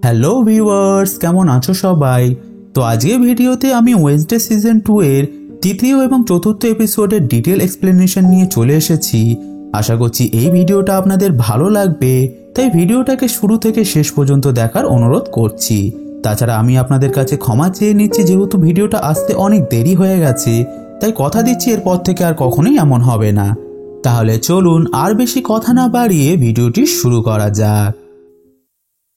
Hello viewers, কেমন আছো সবাই? তো আজকে ভিডিওতে আমি ওয়েডনেসডে সিজন 2 এর তৃতীয় এবং চতুর্থ এপিসোডের ডিটেল এক্সপ্লেনেশন নিয়ে চলে এসেছি। আশা করছি এই ভিডিওটা আপনাদের ভালো লাগবে, তাই ভিডিওটাকে শুরু থেকে শেষ পর্যন্ত দেখার অনুরোধ করছি। তাছাড়া আমি আপনাদের কাছে ক্ষমা চেয়ে নিচ্ছি, যেহেতু ভিডিওটা আসতে অনেক দেরি হয়ে গেছে, তাই কথা দিচ্ছি এরপর থেকে আর কখনোই এমন হবে না। তাহলে চলুন আর বেশি কথা না বাড়িয়ে ভিডিওটি শুরু করা যাক।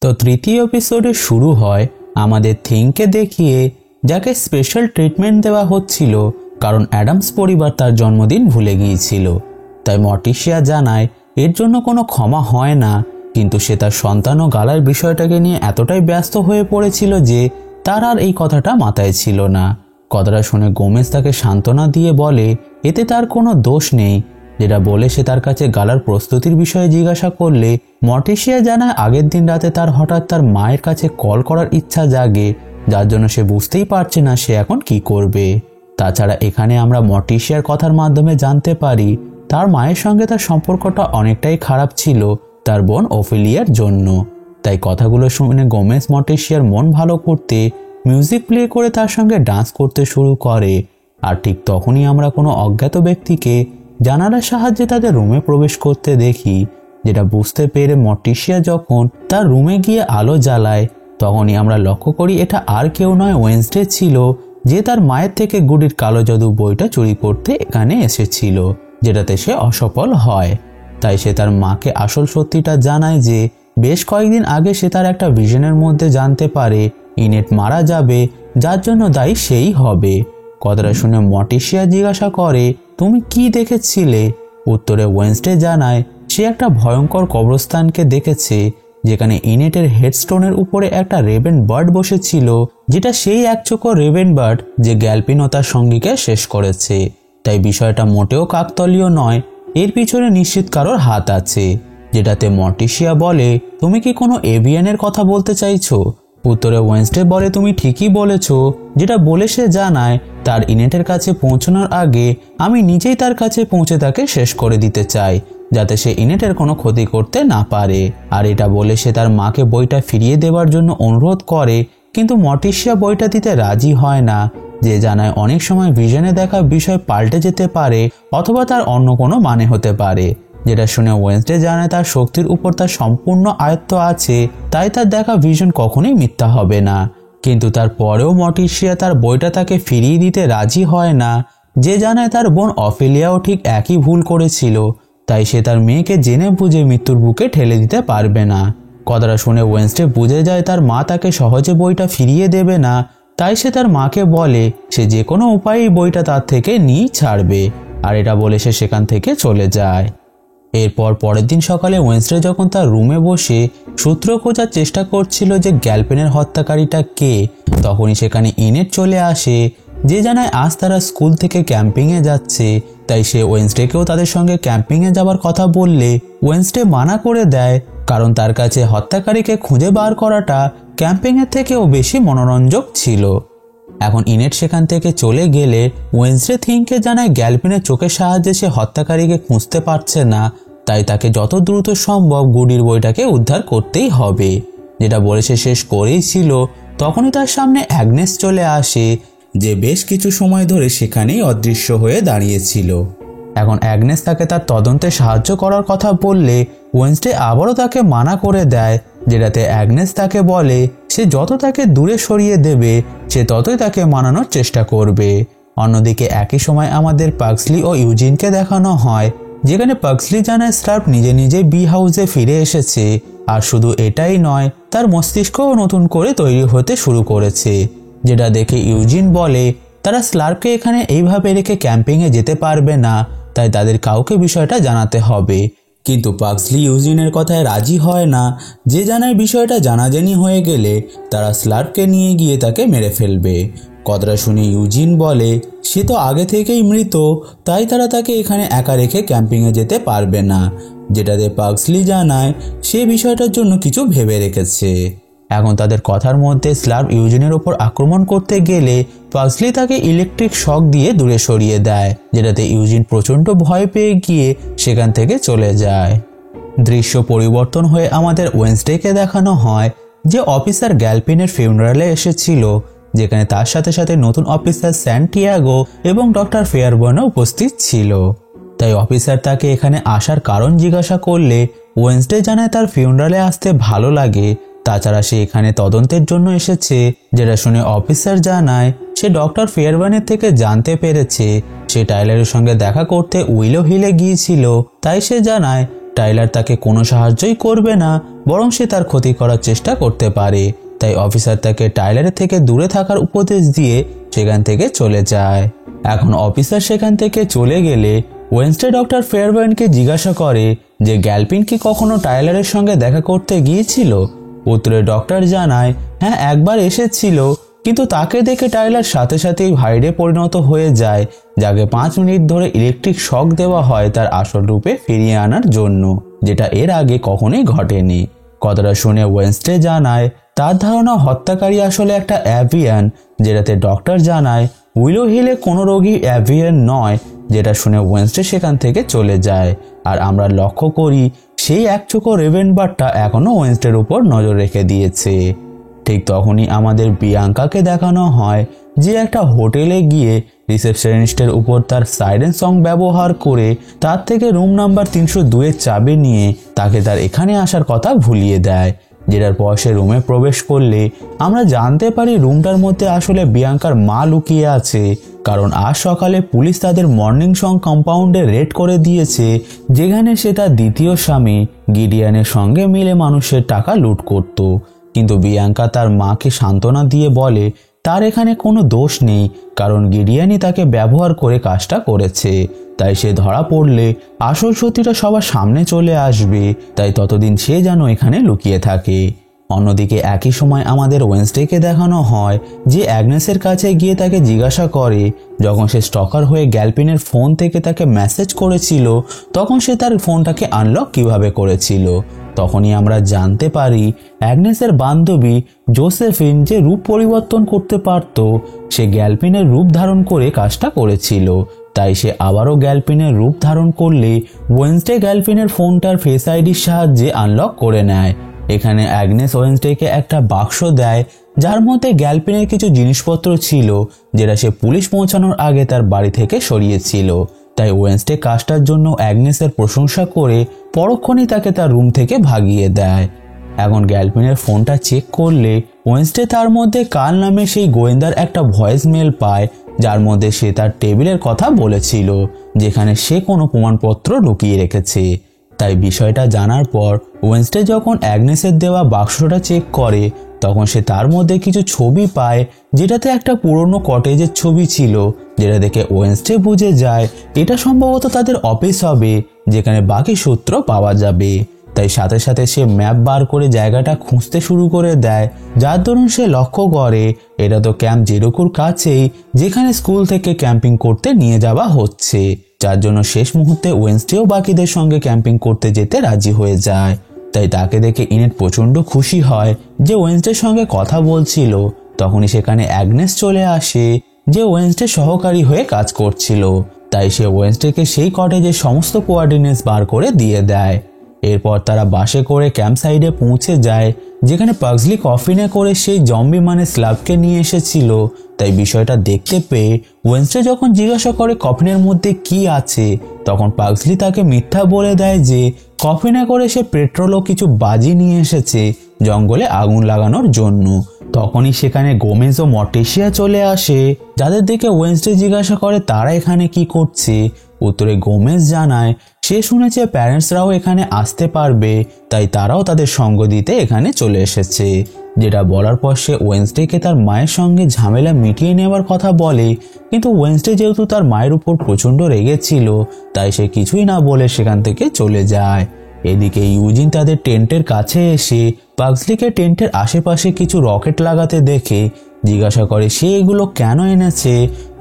তো তৃতীয় এপিসোডে শুরু হয় আমাদের থিংকে দেখিয়ে, যাকে স্পেশাল ট্রিটমেন্ট দেওয়া হচ্ছিল কারণ অ্যাডামস পরিবার তার জন্মদিন ভুলে গিয়েছিল। তাই মর্টিসিয়া জানায় এর জন্য কোনো ক্ষমা হয় না, কিন্তু সে তার সন্তান ও গালার বিষয়টাকে নিয়ে এতটাই ব্যস্ত হয়ে পড়েছিল যে তার আর এই কথাটা মাথায় ছিল না। কথাটা শুনে গোমেজ তাকে সান্ত্বনা দিয়ে বলে এতে তার কোনো দোষ নেই, যেটা বলে সে তার কাছে গালার প্রস্তুতির বিষয়ে জিজ্ঞাসা করলে মর্টিসিয়া জানায় আগের দিন রাতে তার হঠাৎ তার মায়ের কাছে কল করার ইচ্ছা জাগে, যার জন্য সে বুঝতেই পারছে না সে এখন কি করবে। তাছাড়া এখানে আমরা মর্টিসিয়ার কথার মাধ্যমে জানতে পারি তার মায়ের সঙ্গে তার সম্পর্কটা অনেকটাই খারাপ ছিল তার বোন ওফেলিয়ার জন্য। তাই কথাগুলো শুনে গোমেজ মর্টিসিয়ার মন ভালো করতে মিউজিক প্লে করে তার সঙ্গে ডান্স করতে শুরু করে। আর ঠিক তখনই আমরা কোনো অজ্ঞাত ব্যক্তিকে জানালার সাহায্যে তাদের রুমে প্রবেশ করতে দেখি, যেটা বুঝতে পেরে মর্টিসিয়া যখন তার রুমে গিয়ে আলো জ্বালায় তখনই আমরা লক্ষ্য করি এটা আর কেউ নয়, ওয়েডনেসডে ছিল, যে তার মায়ের থেকে গুডির কালো জাদু বইটা চুরি করতে এখানে এসেছিল, যেটাতে সে অসফল হয়। তাই সে তার মাকে আসল সত্যিটা জানায় যে বেশ কয়েকদিন আগে সে তার একটা ভিশনের মধ্যে জানতে পারে ইনেট মারা যাবে, যার জন্য দায়ী সেই হবে। কথাটা শুনে মর্টিসিয়া জিজ্ঞাসা করে তুমি কি দেখেছিলে? উত্তরে ওয়েডনেসডে জানায় সে একটা ভয়ঙ্কর কবরস্থানকে দেখেছে, যেখানে ইনেটের হেডস্টোনের উপরে একটা রেভেন বার্ড বসেছিল, যেটা সেই একচোখো রেভেন বার্ড যে গ্যালপিন ও তার সঙ্গীকে শেষ করেছে। তাই বিষয়টা মোটেও কাকতালীয় নয়, এর পিছনে নিশ্চিত কারোর হাত আছে। যেটাতে মর্টিসিয়া বলে তুমি কি কোনো এভিয়ানের কথা বলতে চাইছো? উত্তরে ওয়েডনেসডে বলে তুমি ঠিকই বলেছ, যেটা বলে সে জানায় তার ইনেটের কাছে পৌঁছানোর আগে আমি নিজেই তার কাছে পৌঁছে তাকে শেষ করে দিতে চাই, যাতে সে ইনেটের কোনো ক্ষতি করতে না পারে। আর এটা বলে সে তার মাকে বইটা ফিরিয়ে দেওয়ার জন্য অনুরোধ করে, কিন্তু মর্টিসিয়া বইটা দিতে রাজি হয় না, যে জানায় অনেক সময় ভিশনে দেখা বিষয় পাল্টে যেতে পারে অথবা তার অন্য কোনো মানে হতে পারে। যেটা শুনে ওয়েডনেসডে জানায় তার শক্তির উপর তার সম্পূর্ণ আয়ত্ত আছে, তাই তার দেখা ভিশন কখনোই মিথ্যা হবে না। কিন্তু তারপরেও মর্টিসিয়া তার বইটা তাকে ফিরিয়ে দিতে রাজি হয় না, যে জানায় তার বোন অফেলিয়াও ঠিক একই ভুল করেছিল, তাই সে তার মেয়েকে জেনে বুঝে মৃত্যুর বুকে ঠেলে দিতে পারবে না। কথাটা শুনে ওয়েডনেসডে বুঝে যায় তার মা তাকে সহজে বইটা ফিরিয়ে দেবে না, তাই সে তার মাকে বলে সে যে কোনো উপায়েই বইটা তার থেকে নিয়ে ছাড়বে। আর এটা বলে সে সেখান থেকে চলে যায়। এরপর পরের দিন সকালে ওয়েডনেসডে যখন তার রুমে বসে সূত্র খোঁজার চেষ্টা করছিল যে গ্যালপিনের হত্যাকারীটা কে, তখনই সেখানে ইনেট চলে আসে, যে জানায় আজ তারা স্কুল থেকে ক্যাম্পিংয়ে যাচ্ছে। তাই সে ওয়েডনেসডেকেও তাদের সঙ্গে ক্যাম্পিংয়ে যাবার কথা বললে ওয়েডনেসডে মানা করে দেয়, কারণ তার কাছে হত্যাকারীকে খুঁজে বার করাটা ক্যাম্পিংয়ের থেকেও বেশি মনোরঞ্জক ছিল। এখন ইনেট সেখান থেকে চলে গেলে ওয়েডনেসডে থিংকে জানায় গ্যালপিনের চোখের সাহায্যে সে হত্যাকারীকে খুঁজতে পারছে না, তাই তাকে যত দ্রুত সম্ভব গুডির বইটাকে উদ্ধার করতেই হবে। যেটা বলে সে শেষ করেই ছিল, তখনই তার সামনে অ্যাগনেস চলে আসে, যে বেশ কিছু সময় ধরে সেখানেই অদৃশ্য হয়ে দাঁড়িয়েছিল। এখন অ্যাগনেস তাকে তার তদন্তে সাহায্য করার কথা বললে ওয়েডনেসডে আবারও তাকে মানা করে দেয়, যেটাতে অ্যাগনেস তাকে বলে সে যত তাকে দূরে সরিয়ে দেবে সে ততই তাকে মানানোর চেষ্টা করবে। অন্যদিকে একই সময় আমাদের পাক্সলি ও ইউজিনকে দেখানো হয়, যেখানে পাক্সলি জানায় স্লার্প নিজে নিজে বি হাউসে ফিরে এসেছে, আর শুধু এটাই নয় তার মস্তিষ্কও নতুন করে তৈরি হতে শুরু করেছে। যেটা দেখে ইউজিন বলে তারা স্লার্পকে এখানে এইভাবে রেখে ক্যাম্পিংয়ে যেতে পারবে না, তাই তাদের কাউকে বিষয়টা জানাতে হবে। কিন্তু পাক্সলি ইউজিনের কথায় রাজি হয় না, যে জানায় বিষয়টা জানাজানি হয়ে গেলে তারা স্লার্পকে নিয়ে গিয়ে তাকে মেরে ফেলবে। কথাটা শুনে ইউজিন বলে সে তো আগে থেকেই মৃত, তাই তারা তাকে এখানে একা রেখে ক্যাম্পিংয়ে যেতে পারবে না। যেটাতে পাক্সলি জানায় সে বিষয়টার জন্য কিছু ভেবে রেখেছে। এখন তাদের কথার মধ্যে স্লার্প ইউজিনের ওপর আক্রমণ করতে গেলে পাক্সলি তাকে ইলেকট্রিক শক দিয়ে দূরে সরিয়ে দেয়, যেটাতে ইউজিন প্রচণ্ড ভয় পেয়ে গিয়ে সেখান থেকে চলে যায়। দৃশ্য পরিবর্তন হয়ে আমাদের ওয়েডনেসডেকে দেখানো হয়, যে অফিসার গ্যালপিনের ফিউনারালে এসেছিল, যেখানে তার সাথে সাথে নতুন অফিসার স্যান্টিয়াগো এবং ডক্টর ফেয়ারবার্নও উপস্থিত ছিল। তাই অফিসার তাকে এখানে আসার কারণ জিজ্ঞাসা করলে ওয়েনসডে জানায় তার ফিউনারালে আসতে ভালো লাগে, তাছাড়া সে এখানে তদন্তের জন্য এসেছে। যেটা শুনে অফিসার জানায় সে ডক্টর ফেয়ারবার্নের থেকে জানতে পেরেছে সে টাইলারের সঙ্গে দেখা করতে উইলো হিলে গিয়েছিল। তাই সে জানায় টাইলার তাকে কোনো সাহায্যই করবে না, বরং সে তার ক্ষতি করার চেষ্টা করতে পারে। তাই অফিসার তাকে টাইলারের থেকে দূরে থাকার উপদেশ দিয়ে সেখান থেকে চলে যায়। এখন অফিসার সেখান থেকে চলে গেলে ওয়েনসডে ডক্টর ফেয়ারবার্নকে জিজ্ঞাসা করে যে গ্যালপিন কি কখনো টাইলারের সঙ্গে দেখা করতে গিয়েছিল। উত্তরে ডক্টর জানায় হ্যাঁ, একবার এসেছিল, কিন্তু তাকে দেখে টাইলার সাথে সাথেই ভাইরে পরিণত হয়ে যায়, যাকে 5 মিনিট ধরে ইলেকট্রিক শক দেওয়া হয় তার আসল রূপে ফিরিয়ে আনার জন্য, যেটা এর আগে কখনোই ঘটেনি। কথাটা শুনে ওয়েনসডে জানায় তার ধারণা হত্যাকারী আসলে একটা অ্যাভিয়ান, যেটাতে ডক্টর জানায় উইলো হিলে কোনো রোগী অ্যাভিয়ান নয়। যেটা শুনে ওয়েনসডে সেখান থেকে চলে যায়। আর আমরা লক্ষ্য করি সেই একচোখো রেভেনবার্ডটা এখনো ওয়েনসডের উপর নজর রেখে দিয়েছে। ঠিক তখনই আমাদের বিয়াঙ্কাকে দেখানো হয় যে একটা হোটেলে গিয়ে রিসেপশনিস্টের উপর তার সাইরেন সং ব্যবহার করে তার থেকে রুম নাম্বার 302-এর চাবি নিয়ে তাকে তার এখানে আসার কথা ভুলিয়ে দেয়। যেটার পর সে রুমে প্রবেশ করলে আমরা জানতে পারি রুমটার মধ্যে আসলে বিয়াঙ্কার মা লুকিয়ে আছে, কারণ আজ সকালে পুলিশ তাদের মর্নিং সং কম্পাউন্ডে রেড করে দিয়েছে, যেখানে সে তার দ্বিতীয় স্বামী গিডিয়ানের সঙ্গে মিলে মানুষের টাকা লুট করত। কিন্তু বিয়াঙ্কা তার মাকে সান্ত্বনা দিয়ে বলে তার এখানে কোনো দোষ নেই, কারণ গিডিয়ানই তাকে ব্যবহার করে কাজটা করেছে। তাই সে ধরা পড়লে আসল সত্যিটা সবার সামনে চলে আসবে, তাই ততদিন সে যেন এখানে লুকিয়ে থাকে। অন্যদিকে একই সময় আমাদের ওয়েনসডেকে দেখানো হয় যে অ্যাগনেসের কাছে গিয়ে তাকে জিজ্ঞাসা করে যখন সে স্টকার হয়ে গ্যালপিনের ফোন থেকে তাকে মেসেজ করেছিল তখন সে তার ফোনটাকে আনলক কিভাবে করেছিল। তখনই আমরা জানতে পারি অ্যাগনেসের বান্ধবী জোসেফিন যে রূপ পরিবর্তন করতে পারত, সে গ্যালপিনের রূপ ধারণ করে কাজটা করেছিল। তাই সে আবারও গ্যালপিনের রূপ ধারণ করলে ওয়েনসডে গ্যালপিনের ফোনটার ফেস আইডির সাহায্যে আনলক করে নেয়। এখানে অ্যাগনেস ওয়েনসডেকে একটা বাক্স দেয় যার মধ্যে গ্যালপিনের কিছু জিনিসপত্র ছিল, যেটা সে পুলিশ পৌঁছানোর আগে তার বাড়ি থেকে সরিয়েছিল। তাই ওয়েনসডে কাজটার জন্য অ্যাগনেসের প্রশংসা করে পরক্ষণেই তাকে তার রুম থেকে ভাগিয়ে দেয়। এখন গ্যালপিনের ফোনটা চেক করলে ওয়েনসডে তার মধ্যে কাল নামে সেই গোয়েন্দার একটা ভয়েস মেল পায়, যার মধ্যে সে তার টেবিলের কথা বলেছিল, যেখানে সে কোনো প্রমাণপত্র লুকিয়ে রেখেছে। তাই বিষয়টা জানার পর ওয়েনসডে যখন অ্যাগনেসের দেওয়া বাক্সটা চেক করে তখন সে তার মধ্যে কিছু ছবি পায়, যেটাতে একটা পুরনো কটেজের ছবি ছিল, যেটা দেখে ওয়েনসডে বুঝে যায় এটা সম্ভবত তাদের অফিস হবে, যেখানে বাকি সূত্র পাওয়া যাবে। তাই সাথে সাথে সে ম্যাপ বার করে জায়গাটা খুঁজতে শুরু করে দেয়, যার দরুন সে লক্ষ্য করে এটা তো ক্যাম্প জেরোকুর কাছেই, যেখানে স্কুল থেকে ক্যাম্পিং করতে নিয়ে যাওয়া হচ্ছে, যার জন্য শেষ মুহূর্তে ওয়েনসডেও বাকিদের সঙ্গে ক্যাম্পিং করতে যেতে রাজি হয়ে যায়। তাই তাকে দেখে ইনেট প্রচন্ড খুশি হয় যে ওয়েনসডের সঙ্গে কথা বলছিল। তখনই সেখানে অ্যাগনেস চলে আসে, যে ওয়েনসডে সহকারী হয়ে কাজ করছিল। তাই সে ওয়েনসডেকে সেই কটেজের সমস্ত কোঅর্ডিনেটস বার করে দিয়ে দেয়। এরপর তারা বাসে করে ক্যাম্প সাইডে পৌঁছে যায়, যেখানে পাগজলি কফিনে করে সেই জম্বি মানে স্ল্যাবকে নিয়ে এসেছিল। তাই বিষয়টা দেখতে পেয়ে ওয়েনসডে যখন জিজ্ঞাসা করে কফিনের মধ্যে কি আছে, তখন পাগজলি তাকে মিথ্যা বলে দেয় যে কফিনে করে সে পেট্রোল ও কিছু বাজি নিয়ে এসেছে জঙ্গলে আগুন লাগানোর জন্য। তখনই সেখানে গোমেজ ও মর্টিসিয়া চলে আসে, যাদের দিকে ওয়েনসডে জিজ্ঞাসা করে তারা এখানে কি করছে। উত্তরে গোমেজ জানায় সে শুনেছে প্যারেন্টসরাও এখানে আসতে পারবে, তাই তারাও তাদের সঙ্গ দিতে এখানে চলে এসেছে। যেটা বলার পর সে ওয়েনসডেকে তার মায়ের সঙ্গে ঝামেলা মিটিয়ে নেওয়ার কথা বলে, কিন্তু ওয়েনসডে যেহেতু তার মায়ের উপর প্রচন্ড রেগেছিল তাই সে কিছুই না বলে সেখান থেকে চলে যায়। এদিকে ইউজিন তাদের টেন্টের কাছে এসে পাগজলিকে টেন্টের আশেপাশে কিছু রকেট লাগাতে দেখে জিজ্ঞাসা করে সে এগুলো কেন এনেছে।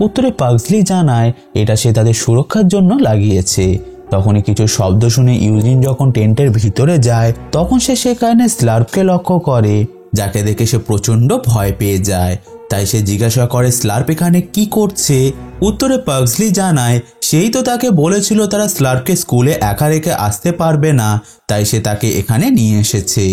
উত্তরে পাগজলি জানায় এটা সে তাদের সুরক্ষার জন্য লাগিয়েছে। তখনই কিছু শব্দ শুনে ইউজিন যখন টেন্টের ভিতরে যায় তখন সে সেখানে স্লার্পকে লক্ষ্য করে, যাকে দেখে সে প্রচন্ড ভয় পেয়ে যায়। তাই সে জিজ্ঞাসা করে স্লার্প এখানে কি করছে। উত্তরে পাগজলি জানায় সেই তো তাকে বলেছিল তারা স্লার্পকে স্কুলে একা রেখে আসতে পারবে না, তাই সে তাকে এখানে নিয়ে এসেছে।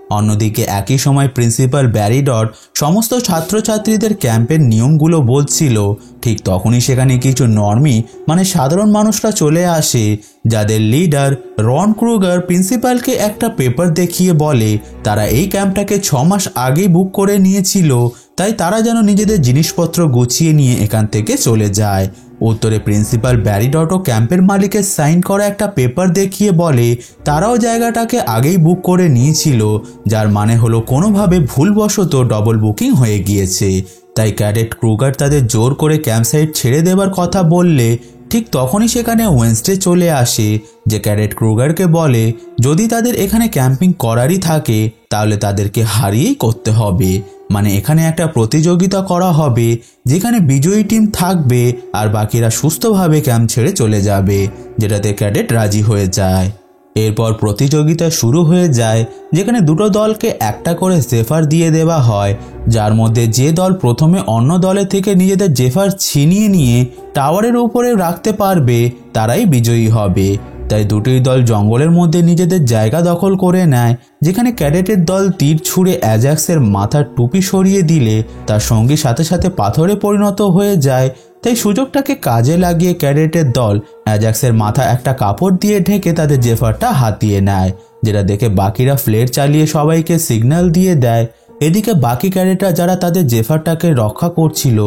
অন্যদিকে একই সময় প্রিন্সিপাল ব্যারিডট সমস্ত ছাত্রছাত্রীদের ক্যাম্পের নিয়মগুলো বলছিল। ঠিক তখনই সেখানে কিছু নর্মি মানে সাধারণ মানুষরা চলে আসে, যাদের লিডার রন ক্রুগার প্রিন্সিপালকে একটা পেপার দেখিয়ে বলে তারা এই ক্যাম্পটাকে 6 মাস আগেই বুক করে নিয়েছিল, তাই তারা যেন নিজেদের জিনিসপত্র গুছিয়ে নিয়ে এখান থেকে চলে যায়। উত্তরে প্রিন্সিপাল ব্যারিডটও ক্যাম্পের মালিকের সাইন করা একটা পেপার দেখিয়ে বলে তারাও জায়গাটাকে আগেই বুক করে নিয়েছিল, যার মানে হলো কোনোভাবে ভুলবশত ডবল বুকিং হয়ে গিয়েছে। তাই ক্যাডেট ক্রুগার তাদের জোর করে ক্যাম্প সাইট ছেড়ে দেবার কথা বললে ঠিক তখনই সেখানে ওয়েন্সডে চলে আসে, যে ক্যাডেট ক্রুগারকে বলে যদি তাদের এখানে ক্যাম্পিং করারই থাকে তাহলে তাদেরকে হারিয়েই করতে হবে। মানে এখানে একটা প্রতিযোগিতা করা হবে যেখানে বিজয়ী টিম থাকবে আর বাকিরা সুস্থভাবে ক্যাম্প ছেড়ে চলে যাবে, যেটাতে ক্যাডেট রাজি হয়ে যায়। এরপর প্রতিযোগিতা শুরু হয়ে যায়, যেখানে দুটো দলকে একটা করে জেফার দিয়ে দেওয়া হয়, যার মধ্যে যে দল প্রথমে অন্য দলের থেকে নিজেদের জেফার ছিনিয়ে নিয়ে টাওয়ারের উপরে রাখতে পারবে তারাই বিজয়ী হবে। তাই দুটোই দল জঙ্গলের মধ্যে নিজেদের জায়গা দখল করে নেয়, যেখানে ক্যাডেটের দল তীর ছুঁড়ে অ্যাজাক্সের মাথার টুপি সরিয়ে দিলে তার সঙ্গী সাথে সাথে পাথরে পরিণত হয়ে যায়। তাই সুযোগটাকে কাজে লাগিয়ে ক্যাডেটের দল অ্যাজাক্সের মাথা একটা কাপড় দিয়ে ঢেকে তাদের জেফারটা হাতিয়ে নেয়, যেটা দেখে বাকিরা ফ্লের চালিয়ে সবাইকে সিগন্যাল দিয়ে দেয়। এদিকে বাকি ক্যাডেটরা যারা তাদের জেফারটাকে রক্ষা করছিল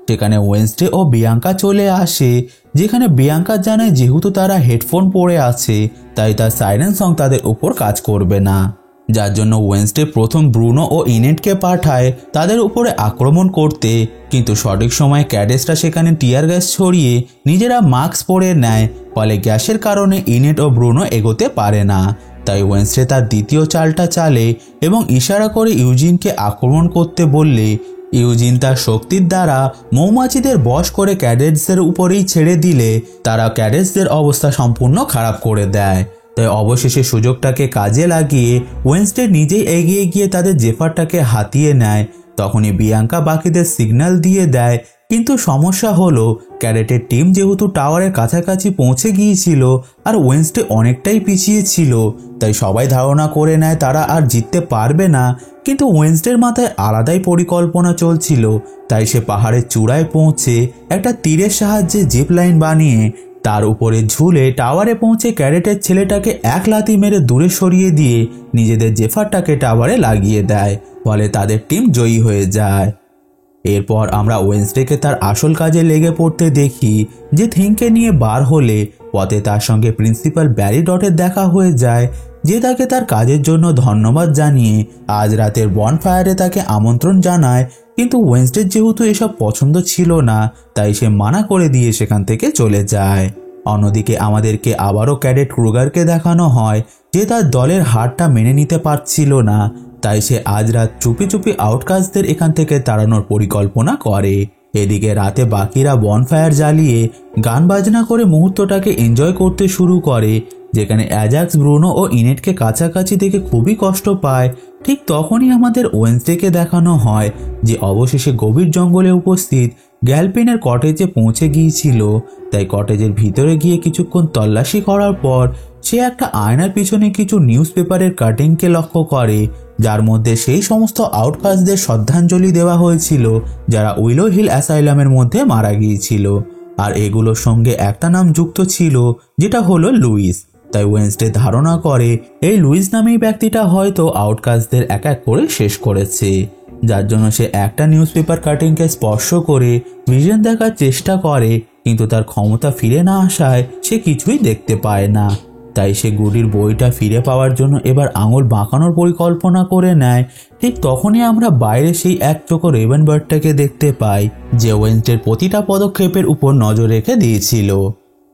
সেখানে ওয়েন্সডে ও বিয়াঙ্কা চলে আসে, যেখানে বিয়াঙ্কা জানায় যেহেতু তারা হেডফোন পরে আছে তাই তার সাইরেন সং তাদের উপর কাজ করবে না, যার জন্য ওয়েন্সডে প্রথম ব্রুনো ও ইনেটকে পাঠায় তাদের উপরে আক্রমণ করতে। কিন্তু সঠিক সময় ক্যাডেটসরা সেখানে টিয়ার গ্যাস ছড়িয়ে নিজেরা মাস্ক পরে নেয়, ফলে গ্যাসের কারণে ইনেট ও ব্রুনো এগোতে পারে না। তাই ওয়েন্সডে তার দ্বিতীয় চালটা চালে এবং ইশারা করে ইউজিনকে আক্রমণ করতে বললে ইউজিন তার শক্তির দ্বারা মৌমাছিদের বশ করে ক্যাডেটসদের উপরেই ছেড়ে দিলে তারা ক্যাডেটসদের অবস্থা সম্পূর্ণ খারাপ করে দেয়। তাই অবশেষে সুযোগটাকে কাজে লাগিয়ে ওয়েন্সডে নিজেই এগিয়ে গিয়ে তাদের জেফারটাকে হাতিয়ে নেয়। তখনই বিয়াঙ্কা বাকিদের সিগন্যাল দিয়ে দেয়, কিন্তু সমস্যা হলো ক্যাডেটের টিম যেহেতু টাওয়ারের কাছাকাছি পৌঁছে গিয়েছিল আর ওয়েন্সডে অনেকটাই পিছিয়ে ছিল, তাই সবাই ধারণা করে নেয় তারা আর জিততে পারবে না। কিন্তু ওয়েন্সডের মাথায় আলাদাই পরিকল্পনা চলছিল, তাই সে পাহাড়ের চূড়ায় পৌঁছে একটা তীরের সাহায্যে জিপ লাইন বানিয়ে তার উপরে ঝুলে টাওয়ারে পৌঁছে ক্যাডেটের ছেলেটাকে এক লাথি মেরে দূরে সরিয়ে দিয়ে নিজেদের জেফারটাকে টাওয়ারে লাগিয়ে দেয়, ফলে তাদের টিম জয়ী হয়ে যায়। এরপর আমরা ওয়েন্সডেকে তার আসল কাজে লেগে পড়তে দেখি, যে থিংকে নিয়ে বার হলে পথে তার সঙ্গে প্রিন্সিপাল ব্যারিডটের দেখা হয়ে যায়, যে তাকে তার কাজের জন্য ধন্যবাদ জানিয়ে আজ রাতের বনফায়ারে তাকে আমন্ত্রণ জানায়। কিন্তু ওয়েন্সডের যেহেতু এসব পছন্দ ছিল না, তাই সে মানা করে দিয়ে সেখান থেকে চলে যায়। অন্যদিকে আমাদেরকে আবারও ক্যাডেট ক্রুগারকে দেখানো হয়, যে তার দলের হারটা মেনে নিতে পারছিল না, তাই সে আজ রাত চুপি চুপি আউটকাস্টদের এখান থেকে তাড়ানোর পরিকল্পনা করে। এদিকে রাতে বাকিরা বনফায়ার জ্বালিয়ে গান বাজনা করে মুহূর্তটাকে এনজয় করতে শুরু করে, যেখানে অ্যাজাক্স ব্রুনো ও ইনেটকে কাছাকাছি থেকে খুবই কষ্ট পায়। ঠিক তখনই আমাদের ওয়েন্সডেকে দেখানো হয়, যে অবশেষে গভীর জঙ্গলে উপস্থিত গ্যালপিনের কটেজে পৌঁছে গিয়েছিল। তাই কটেজের ভিতরে গিয়ে কিছুক্ষণ তল্লাশি করার পর সে একটা আয়নার পিছনে কিছু নিউজ পেপারের কাটিংকে লক্ষ্য করে, যার মধ্যে সেই সমস্ত আউটকাস্টদের শ্রদ্ধাঞ্জলি দেওয়া হয়েছিল যারা উইলো হিল অ্যাসাইলামের মধ্যে মারা গিয়েছিল। আর এগুলোর সঙ্গে একটা নাম যুক্ত ছিল, যেটা হলো লুইস। তাই ওয়েন্সডে ধারণা করে এই লুইস নামেই ব্যক্তিটা হয়তো আউটকাস্টদের এক এক করে শেষ করেছে, যার জন্য সে একটা নিউজ পেপার কাটিংকে স্পর্শ করে ভিশন দেখার চেষ্টা করে, কিন্তু তার ক্ষমতা ফিরে না আসায় সে কিছুই দেখতে পায় না। তাই সে গুডির বইটা ফিরে পাওয়ার জন্য এবার আঙুল বাঁকানোর পরিকল্পনা করে নেয়। ঠিক তখনই আমরা বাইরে সেই এক চোখো রেভেনবার্ডটাকে দেখতে পাই, যে ওয়েন্সডের প্রতিটা পদক্ষেপের উপর নজর রেখে দিয়েছিল।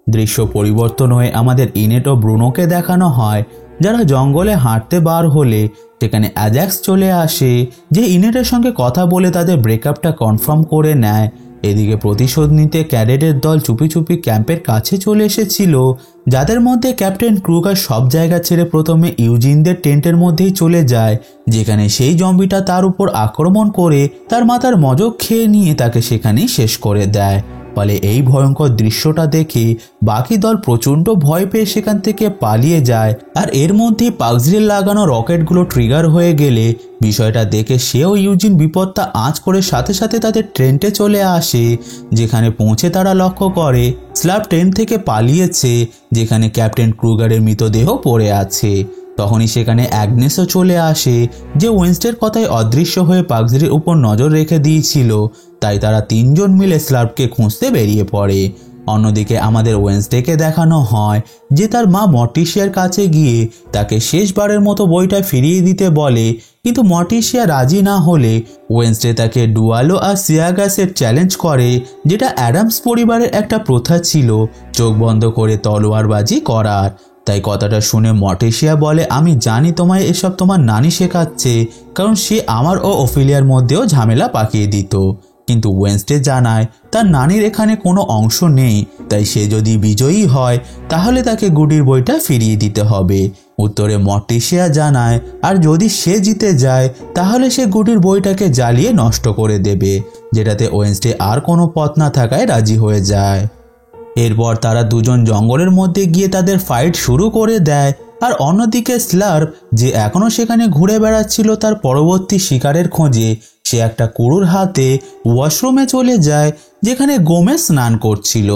দৃশ্য পরিবর্তন হয়ে আমাদের ইনেট ও ব্রুনোকে দেখানো হয়, যারা জঙ্গলে হাঁটতে বার হলে সেখানে অ্যাজাক্স চলে আসে, যে ইনেটের সঙ্গে কথা বলে তাদের ব্রেকআপটা কনফার্ম করে নেয়। এদিকে প্রতিশোধ নিতে ক্যাডেটের দল চুপি চুপি ক্যাম্পের কাছে চলে এসেছিল, যাদের মধ্যে ক্যাপ্টেন ক্রুগার সব জায়গা ছেড়ে প্রথমে ইউজিনদের টেন্টের মধ্যেই চলে যায়, যেখানে সেই জম্বিটা তার উপর আক্রমণ করে তার মাথার মজক খেয়ে নিয়ে তাকে সেখানেই শেষ করে দেয়। ফলে এই ভয়ঙ্কর দৃশ্যটা দেখে বাকি দল প্রচণ্ড ভয় পেয়ে সেখান থেকে পালিয়ে যায়। আর এর মধ্যে পাগজির লাগানো রকেটগুলো ট্রিগার হয়ে গেলে বিষয়টা দেখে সেও ইউজিন বিপদটা আঁচ করে সাথে সাথে তাদের ট্রেনটে চলে আসে, যেখানে পৌঁছে তারা লক্ষ্য করে স্ল্যাব ট্রেন থেকে পালিয়েছে, যেখানে ক্যাপ্টেন ক্রুগারের মৃতদেহ পড়ে আছে। তখনই সেখানে অ্যাগনেসও চলে আসে, যে ওয়েন্সডের কথায় অদৃশ্য হয়ে পাগজির উপর নজর রেখে দিয়েছিল। তাই তারা তিনজন মিলে স্ল্যাবকে খুঁজতে বেরিয়ে পড়ে। অন্যদিকে আমাদের ওয়েন্সডেকে দেখানো হয় যে তার মা মর্টিসিয়ার কাছে গিয়ে তাকে শেষবারের মতো বইটা ফিরিয়ে দিতে বলে, কিন্তু মর্টিসিয়া রাজি না হলে ওয়েন্সডে তাকে ডুয়ালো আর সিয়াগাসের চ্যালেঞ্জ করে, যেটা অ্যাডামস পরিবারের একটা প্রথা ছিল চোখ বন্ধ করে তলোয়ারবাজি করার। তাই কথাটা শুনে মর্টিসিয়া বলে, আমি জানি তোমায় এসব তোমার নানি শেখাচ্ছে, কারণ সে আমার ও ওফিলিয়ার মধ্যেও ঝামেলা পাকিয়ে দিত। কিন্তু ওয়েন্সডে জানায় তার নানির এখানে কোনো অংশ নেই, তাই সে যদি বিজয়ী হয় তাহলে তাকে গুডির বইটা ফিরিয়ে দিতে হবে। উত্তরে মর্টিসিয়া জানায় আর যদি সে জিতে যায় তাহলে সে গুডির বইটাকে জ্বালিয়ে নষ্ট করে দেবে, যেটাতে ওয়েন্সডে আর কোনো পথ না থাকায় রাজি হয়ে যায়। এরপর তারা দুজন জঙ্গলের মধ্যে গিয়ে তাদের ফাইট শুরু করে দেয়। আর অন্যদিকে স্লার্প, যে এখনও সেখানে ঘুরে বেড়াচ্ছিল তার পরবর্তী শিকারের খোঁজে, সে একটা কুড়ুর হাতে ওয়াশরুমে চলে যায়, যেখানে গোমেজ স্নান করছিল।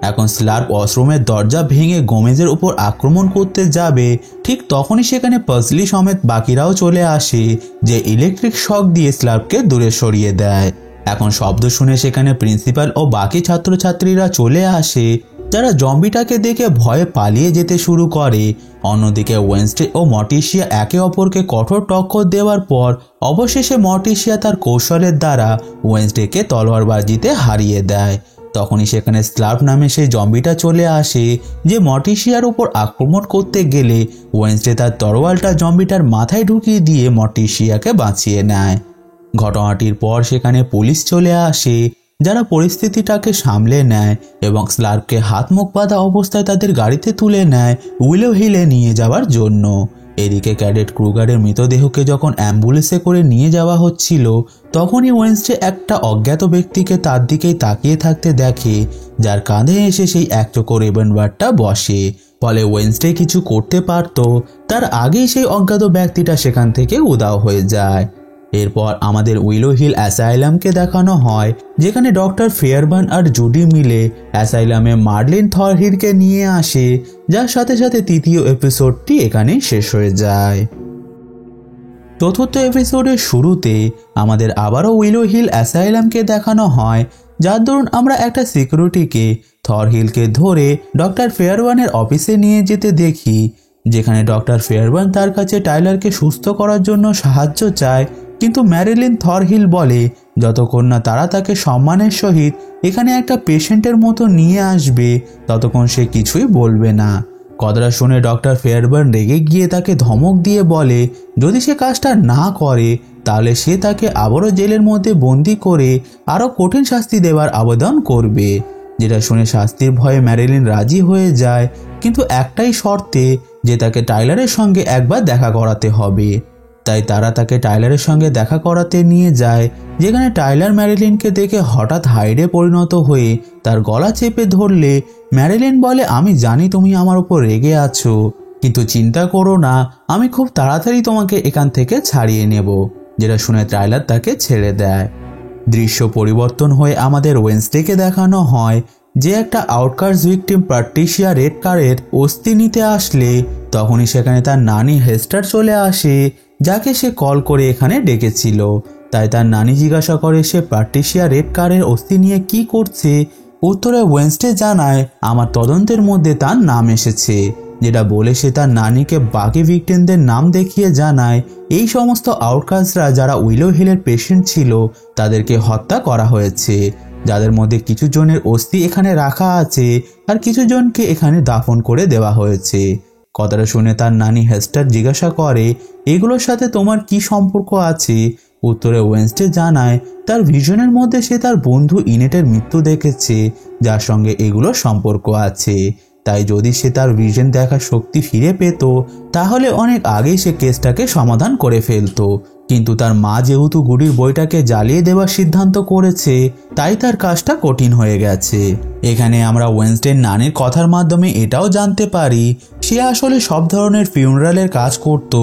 এখন স্লার্প ওয়াশরুমের দরজা ভেঙে গোমেজের উপর আক্রমণ করতে যাবে, ঠিক তখনই সেখানে পাজলি সমেত বাকিরাও চলে আসে, যে ইলেকট্রিক শক দিয়ে স্লার্পকে দূরে সরিয়ে দেয়। এখন শব্দ শুনে সেখানে প্রিন্সিপাল ও বাকি ছাত্রছাত্রীরা চলে আসে, যারা জম্বিটাকে দেখে ভয়ে পালিয়ে যেতে শুরু করে। অন্যদিকে ওয়েন্সডে ও মর্টিসিয়া একে অপরকে কঠোর টক্কর দেওয়ার পর অবশেষে মর্টিসিয়া তার কৌশলের দ্বারা ওয়েন্সডেকে তলোয়ারবাজিতে হারিয়ে দেয়। তখনই সেখানে স্লার্প নামে সেই জম্বিটা চলে আসে, যে মর্টিসিয়ার উপর আক্রমণ করতে গেলে ওয়েন্সডে তার তরোয়ালটা জম্বিটার মাথায় ঢুকিয়ে দিয়ে মর্টিসিয়াকে বাঁচিয়ে নেয়। ঘটনাটির পর সেখানে পুলিশ চলে আসে, যারা পরিস্থিতিটাকে সামলে নেয় এবং স্লার্পকে হাত মুখ বাঁধা অবস্থায় তাদের গাড়িতে তুলে নেয় উইলো হিলে নিয়ে যাওয়ার জন্য। এদিকে ক্যাডেট ক্রুগারের মৃতদেহকে যখন অ্যাম্বুলেন্সে করে নিয়ে যাওয়া হচ্ছিল, তখনই ওয়েন্সডে একটা অজ্ঞাত ব্যক্তিকে তার দিকেই তাকিয়ে থাকতে দেখে, যার কাঁধে এসে সেই একচোখো রেভেনবার্ডটা বসে। ফলে ওয়েন্সডে কিছু করতে পারত, তার আগেই সেই অজ্ঞাত ব্যক্তিটা সেখান থেকে উধাও হয়ে যায়। এরপর আমাদের উইলো হিল অ্যাসাইলামকে দেখানো হয়, যেখানে ডক্টর ফেয়ারবার্ন আর জুডি মিলে অ্যাসাইলামে মার্লিন থরহিলকে নিয়ে আসে, যার সাথে সাথে তৃতীয় এপিসোডটি এখানেই শেষ হয়ে যায়। চতুর্থ এপিসোডের শুরুতে আমাদের আবারও উইলো হিল অ্যাসাইলামকে দেখানো হয়, যার দরুন আমরা একটা সিকিউরিটিকে থরহিলকে ধরে ডক্টর ফেয়ারবার্নের অফিসে নিয়ে যেতে দেখি, যেখানে ডক্টর ফেয়ারবার্ন তার কাছে টাইলারকে সুস্থ করার জন্য সাহায্য চায়। কিন্তু ম্যারিলিন থরহিল বলে যতক্ষণ না তারা তাকে সম্মানের সহিত এখানে একটা পেশেন্টের মতো নিয়ে আসবে ততক্ষণ সে কিছুই বলবে না। কথাটা শুনে ডক্টর ফেয়ারবার্ন রেগে গিয়ে তাকে ধমক দিয়ে বলে যদি সে কাজটা না করে তাহলে সে তাকে আবারও জেলের মধ্যে বন্দি করে আরও কঠিন শাস্তি দেওয়ার আবেদন করবে। যেটা শুনে শাস্তির ভয়ে ম্যারিলিন রাজি হয়ে যায়, কিন্তু একটাই শর্তে, যে তাকে টাইলারের সঙ্গে একবার দেখা করাতে হবে। তাই তারা তাকে টাইলারের সঙ্গে দেখা করাতে নিয়ে যায়, যেখানে টাইলার ম্যারিলিনকে দেখে হঠাৎ হাইডে পরিণত হয়ে তার গলা চেপে ধরলে ম্যারিলিন বলে আমি জানি তুমি আমার উপর রেগে আছো, কিন্তু চিন্তা করো না, আমি খুব তাড়াতাড়ি তোমাকে এখান থেকে ছাড়িয়ে নেব। যেটা শুনে টাইলার তাকে ছেড়ে দেয়। দৃশ্য পরিবর্তন হয়ে আমাদের ওয়েন্সডেকে দেখানো হয়, যে একটা আউটকাস্ট ভিকটিম প্যাট্রিশিয়া রেডকারের অস্থি নিতে আসলে তখনই সেখানে তার নানি হেস্টার চলে আসে, যাকে সে কল করে এখানে ডেকেছিল। তাই তার নানি জিজ্ঞাসা করে সে প্যাট্রিশিয়া রেডকারের অস্থি নিয়ে কি করছে। উত্তরে ওয়েন্সডে জানায় আমার তদন্তের মধ্যে তার নাম এসেছে, যেটা বলে সে তার নানিকে বাকি ভিকটিমদের নাম দেখিয়ে জানায় এই সমস্ত আউটকাস্টরা যারা উইলো হিলের পেশেন্ট ছিল তাদেরকে হত্যা করা হয়েছে, যাদের মধ্যে কিছু জনের অস্থি এখানে রাখা আছে আর কিছু জনকে এখানে দাফন করে দেওয়া হয়েছে। কথাটা শুনে তার নানি হেস্টার জিজ্ঞাসা করে এগুলোর সাথে তোমার কি সম্পর্ক আছে। উত্তরে ওয়েন্সডে জানায় তার ভিশনের মধ্যে সে তার বন্ধু ইনেটের মৃত্যু দেখেছে, যার সঙ্গে এগুলোর সম্পর্ক আছে। তাই যদি সে তার ভিশন দেখার শক্তি ফিরে পেত তাহলে অনেক আগেই সে কেসটাকে সমাধান করে ফেলতো, কিন্তু তার মা যেহেতু গুডির বইটাকে জ্বালিয়ে দেওয়ার সিদ্ধান্ত করেছে, তাই তার কাজটা কঠিন হয়ে গেছে। এখানে আমরা ওয়েনসডের নানির কথার মাধ্যমে এটাও জানতে পারি সে আসলে সব ধরনের ফিউনারালের কাজ করত,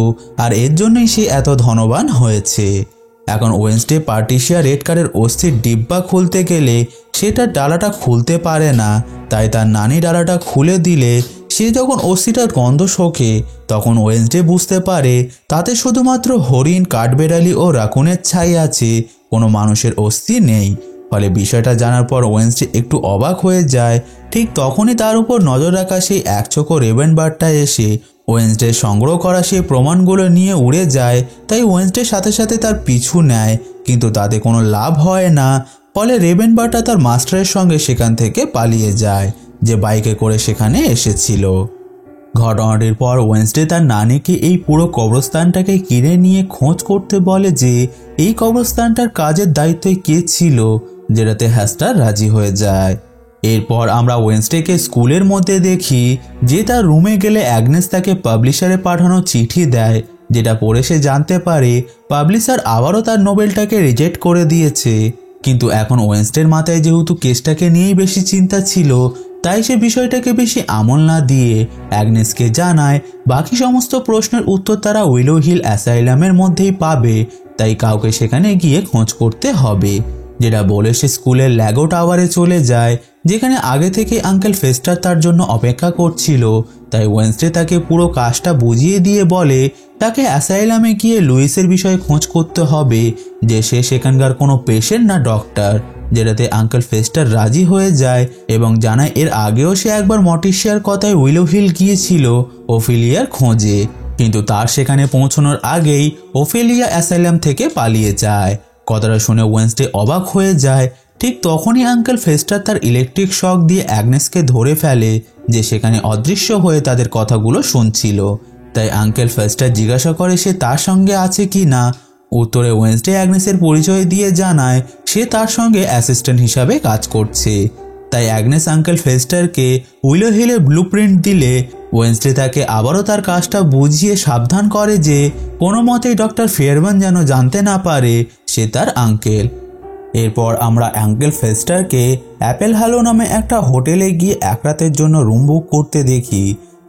আর এর জন্যই সে এত ধনবান হয়েছে। এখন ওয়েনসডে পার্টিশিয়া রেডকারের অস্থির ডিব্বা খুলতে গেলে সে তার ডালাটা খুলতে পারে না, তাই তার নানি ডালাটা খুলে দিলে সে যখন অস্থিটার গন্ধ শোকে তখন ওয়েনসডে বুঝতে পারে তাতে শুধুমাত্র হরিণ, কাঠবেড়ালি ও রাকুনের ছাই আছে, কোনো মানুষের অস্থি নেই। ফলে বিষয়টা জানার পর ওয়েনসডে একটু অবাক হয়ে যায়। ঠিক তখনই তার উপর নজর রাখা সেই একচোখো রেভেন বার্ডটা এসে ওয়েনসডে সংগ্রহ করা সেই প্রমাণগুলো নিয়ে উড়ে যায়। তাই ওয়েনসডের সাথে সাথে তার পিছু নেয়, কিন্তু তাতে কোনো লাভ হয় না। ফলে রেভেন বার্ডটা তার মাস্টারের সঙ্গে সেখান থেকে পালিয়ে যায়, যে বাইকে করে সেখানে এসেছিল। ঘটনাটির পর ওয়েনসডে তার নানিকে এই পুরো কবরস্থানটাকে কিনে নিয়ে খোঁজ করতে বলে যে এই কবরস্থানটার কাজের দায়িত্বে কে ছিল, যেটাতে হ্যাস্টার রাজি হয়ে যায়। এরপর আমরা ওয়েনসডেকে স্কুলের মধ্যে দেখি যে তার রুমে গেলে অ্যাগনেস তাকে পাবলিশারে পাঠানো চিঠি দেয়, যেটা পড়ে সে জানতে পারে পাবলিশার আবারও তার নোবেলটাকে রিজেক্ট করে দিয়েছে। কিন্তু এখন ওয়েনসডের মাথায় যেহেতু কেসটাকে নিয়েই বেশি চিন্তা ছিল, তাই সে বিষয়টাকে বেশি আমল না দিয়ে অ্যাগনেসকে জানায় বাকি সমস্ত প্রশ্নের উত্তর তারা উইলো হিল অ্যাসাইলামের মধ্যেই পাবে, তাই কাউকে সেখানে গিয়ে খোঁজ করতে হবে। যেটা বলে সে স্কুলের ল্যাগো টাওয়ারে চলে যায়, যেখানে আগে থেকে আঙ্কেল ফেস্টার তার জন্য অপেক্ষা করছিল। তাই ওয়েনসডে তাকে পুরো কাজটা বুঝিয়ে দিয়ে বলে তাকে অ্যাসাইলামে গিয়ে লুইসের বিষয়ে খোঁজ করতে হবে, যে সে সেখানকার কোনো পেশেন্ট না ডক্টর, যেটাতে আঙ্কেল ফেস্টার রাজি হয়ে যায় এবং জানায় এর আগেও সে একবার মটিশিয়ার কথায় উইলো হিল গিয়েছিল ওফেলিয়ার খোঁজে, কিন্তু তার সেখানে পৌঁছানোর আগেই ওফেলিয়া অ্যাসাইলাম থেকে পালিয়ে যায়। কথাটা শুনে ওয়েনসডে অবাক হয়ে যায়। ঠিক তখনই আঙ্কেল ফেস্টার তার ইলেকট্রিক শক দিয়ে অ্যাগনেসকে ধরে ফেলে, যে সেখানে অদৃশ্য হয়ে তাদের কথাগুলো শুনছিল। তাই আঙ্কেল ফেস্টার জিজ্ঞাসা করে সে তার সঙ্গে আছে কি না। উত্তরে ওয়েনসডে অ্যাগনেসের পরিচয় দিয়ে জানায় সে তার সঙ্গে অ্যাসিস্ট্যান্ট হিসাবে কাজ করছে। তাই অ্যাগনেস আঙ্কেল ফেস্টারকে উইলো হিলের ব্লুপ্রিন্ট দিলে ওয়েনসডে তাকে আবারও তার কাজটা বুঝিয়ে সাবধান করে যে কোনো মতেই ডক্টর ফেয়ারম্যান যেন জানতে না পারে সে তার আঙ্কেল। এরপর আমরা আঙ্কেল ফেস্টারকে অ্যাপেল হ্যালো নামে একটা হোটেলে গিয়ে এক রাতের জন্য রুম বুক করতে দেখি,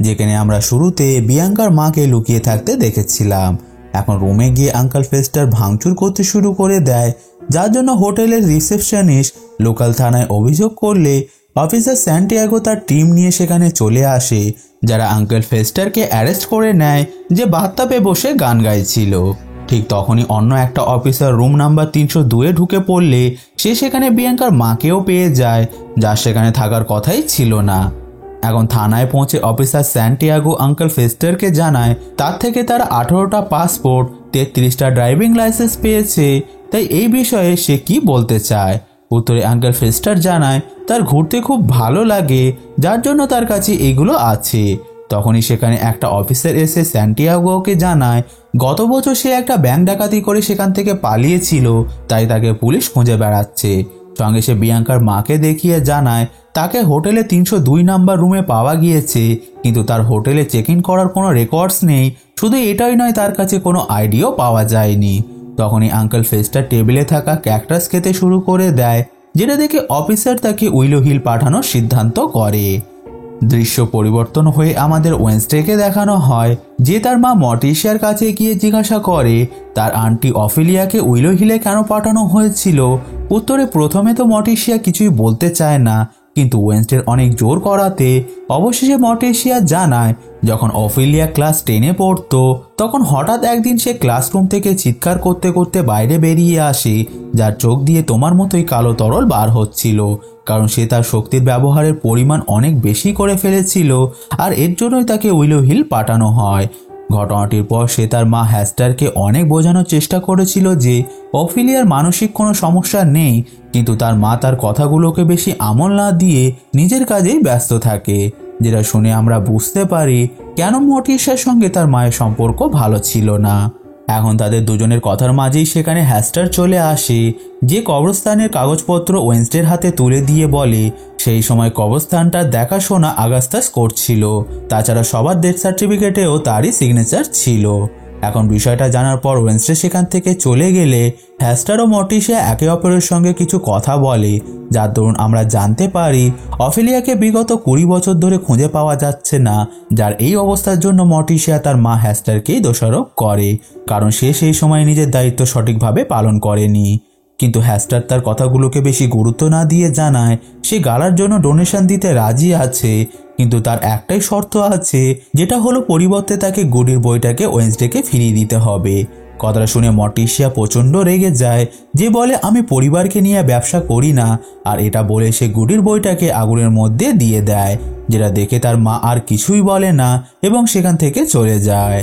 যেখানে আমরা শুরুতে বিয়াঙ্কার মাকে লুকিয়ে থাকতে দেখেছিলাম। এখন রুমে গিয়ে আঙ্কেল ফেস্টার ভাঙচুর করতে শুরু করে দেয়, যার জন্য হোটেলের রিসেপশনিস্ট লোকাল থানায় অভিযোগ করলে অফিসার স্যান্টিয়াগো তার টিম নিয়ে সেখানে চলে আসে, যারা আঙ্কেল ফেস্টারকে অ্যারেস্ট করে নেয় যে বাথটাবে বসে গান গাইছিল। ঠিক তখনই অন্য একটা অফিসার রুম নাম্বার 302-এ ঢুকে পড়লে সে সেখানে বিয়াঙ্কার মাকেও পেয়ে যায়, যার সেখানে থাকার কথাই ছিল না। এখন থানায় পৌঁছে অফিসার স্যান্টিয়াগো আঙ্কেল ফেস্টারকে জানায় তার থেকে তারা 18টা পাসপোর্ট, 33টা ড্রাইভিং লাইসেন্স পেয়েছে, তাই এই বিষয়ে সে কি বলতে চায়। উত্তরে আঙ্কেল ফেস্টার জানায় তার ঘুরতে খুব ভালো লাগে, যার জন্য তার কাছে এগুলো আছে। তখনই সেখানে একটা অফিসার এসে স্যান্টিয়াগোকে জানায় গত বছর সে একটা ব্যাংক ডাকাতি করে সেখান থেকে পালিয়েছিল, তাই তাকে পুলিশ খুঁজে বেড়াচ্ছে। সঙ্গে সে বিয়াঙ্কার মাকে দেখিয়ে জানায় তাকে হোটেলে 302 নাম্বার রুমে পাওয়া গিয়েছে, কিন্তু তার হোটেলে চেক ইন করার কোনো রেকর্ডস নেই। শুধু এটাই নয়, তার কাছে কোনো আইডিও পাওয়া যায়নি। তখনই আঙ্কেল ফেস্টার টেবিলে থাকা ক্যাকটাস খেতে শুরু করে দেয়, যেটা দেখে অফিসার তাকে উইলো হিল পাঠানোর সিদ্ধান্ত করে। দৃশ্য পরিবর্তন হয়ে আমাদের ওয়েনসডেকে দেখানো হয় যে তার মা মটিশিয়ার কাছে গিয়ে জিজ্ঞাসা করে তার আন্টি অফেলিয়াকে উইলো হিলে কেন পাঠানো হয়েছিল। উত্তরে প্রথমে তো মটিশিয়া কিছুই বলতে চায় না, কিন্তু ওয়েনসডের অনেক জোর করাতে অবশেষে মটিশিয়া জানায় যখন অফেলিয়া ক্লাস 10-এ পড়তো তখন হঠাৎ একদিন সে ক্লাসরুম থেকে চিৎকার করতে করতে বাইরে বেরিয়ে আসে, যার চোখ দিয়ে তোমার মতোই কালো তরল বার হচ্ছিল, কারণ সে তার শক্তির ব্যবহারের পরিমাণ অনেক বেশি করে ফেলেছিল, আর এর জন্যই তাকে উইলো হিল পাঠানো হয়। ঘটনাটির পর সে তার মা হ্যাস্টারকে অনেক বোঝানোর চেষ্টা করেছিল যে অফেলিয়ার মানসিক কোনো সমস্যা নেই, কিন্তু তার মা তার কথাগুলোকে বেশি আমল না দিয়ে নিজের কাজেই ব্যস্ত থাকে, যেটা শুনে আমরা বুঝতে পারি কেন মটিশিয়ার সঙ্গে তার মায়ের সম্পর্ক ভালো ছিল না। এখন তাদের দুজনের কথার মাঝেই সেখানে হ্যাস্টার চলে আসে, যে কবরস্থানের কাগজপত্র ওয়েনসডের হাতে তুলে দিয়ে বলে সেই সময় কবরস্থানটা দেখাশোনা আগাস্তাস করছিল, তাছাড়া সবার ডেথ সার্টিফিকেটেও তারই সিগনেচার ছিল। এখন বিষয়টা জানার পর ওয়েনসডে সেখান থেকে চলে গেলে হ্যাস্টার ও মর্টিসিয়া একে অপরের সঙ্গে কিছু কথা বলে, যার দরুন আমরা জানতে পারি অফেলিয়াকে বিগত 20 বছর ধরে খুঁজে পাওয়া যাচ্ছে না, যার এই অবস্থার জন্য মর্টিসিয়া তার মা হ্যাস্টারকেই দোষারোপ করে, কারণ সে সেই সময় নিজের দায়িত্ব সঠিকভাবে পালন করেনি। কিন্তু হ্যাস্টার তার কথাগুলোকে বেশি গুরুত্ব না দিয়ে জানায় সে গালার জন্য ডোনেশন দিতে রাজি আছে, কিন্তু তার একটাই শর্ত আছে, যেটা হলো পরিবর্তে তাকে গুডির বইটাকে ওয়েন্সডেকে ফিরিয়ে দিতে হবে। কথাটা শুনে মর্টিসিয়া প্রচণ্ড রেগে যায়, যে বলে আমি পরিবারকে নিয়ে ব্যবসা করি না, আর এটা বলে সে গুডির বইটাকে আগুনের মধ্যে দিয়ে দেয়, যেটা দেখে তার মা আর কিছুই বলে না এবং সেখান থেকে চলে যায়।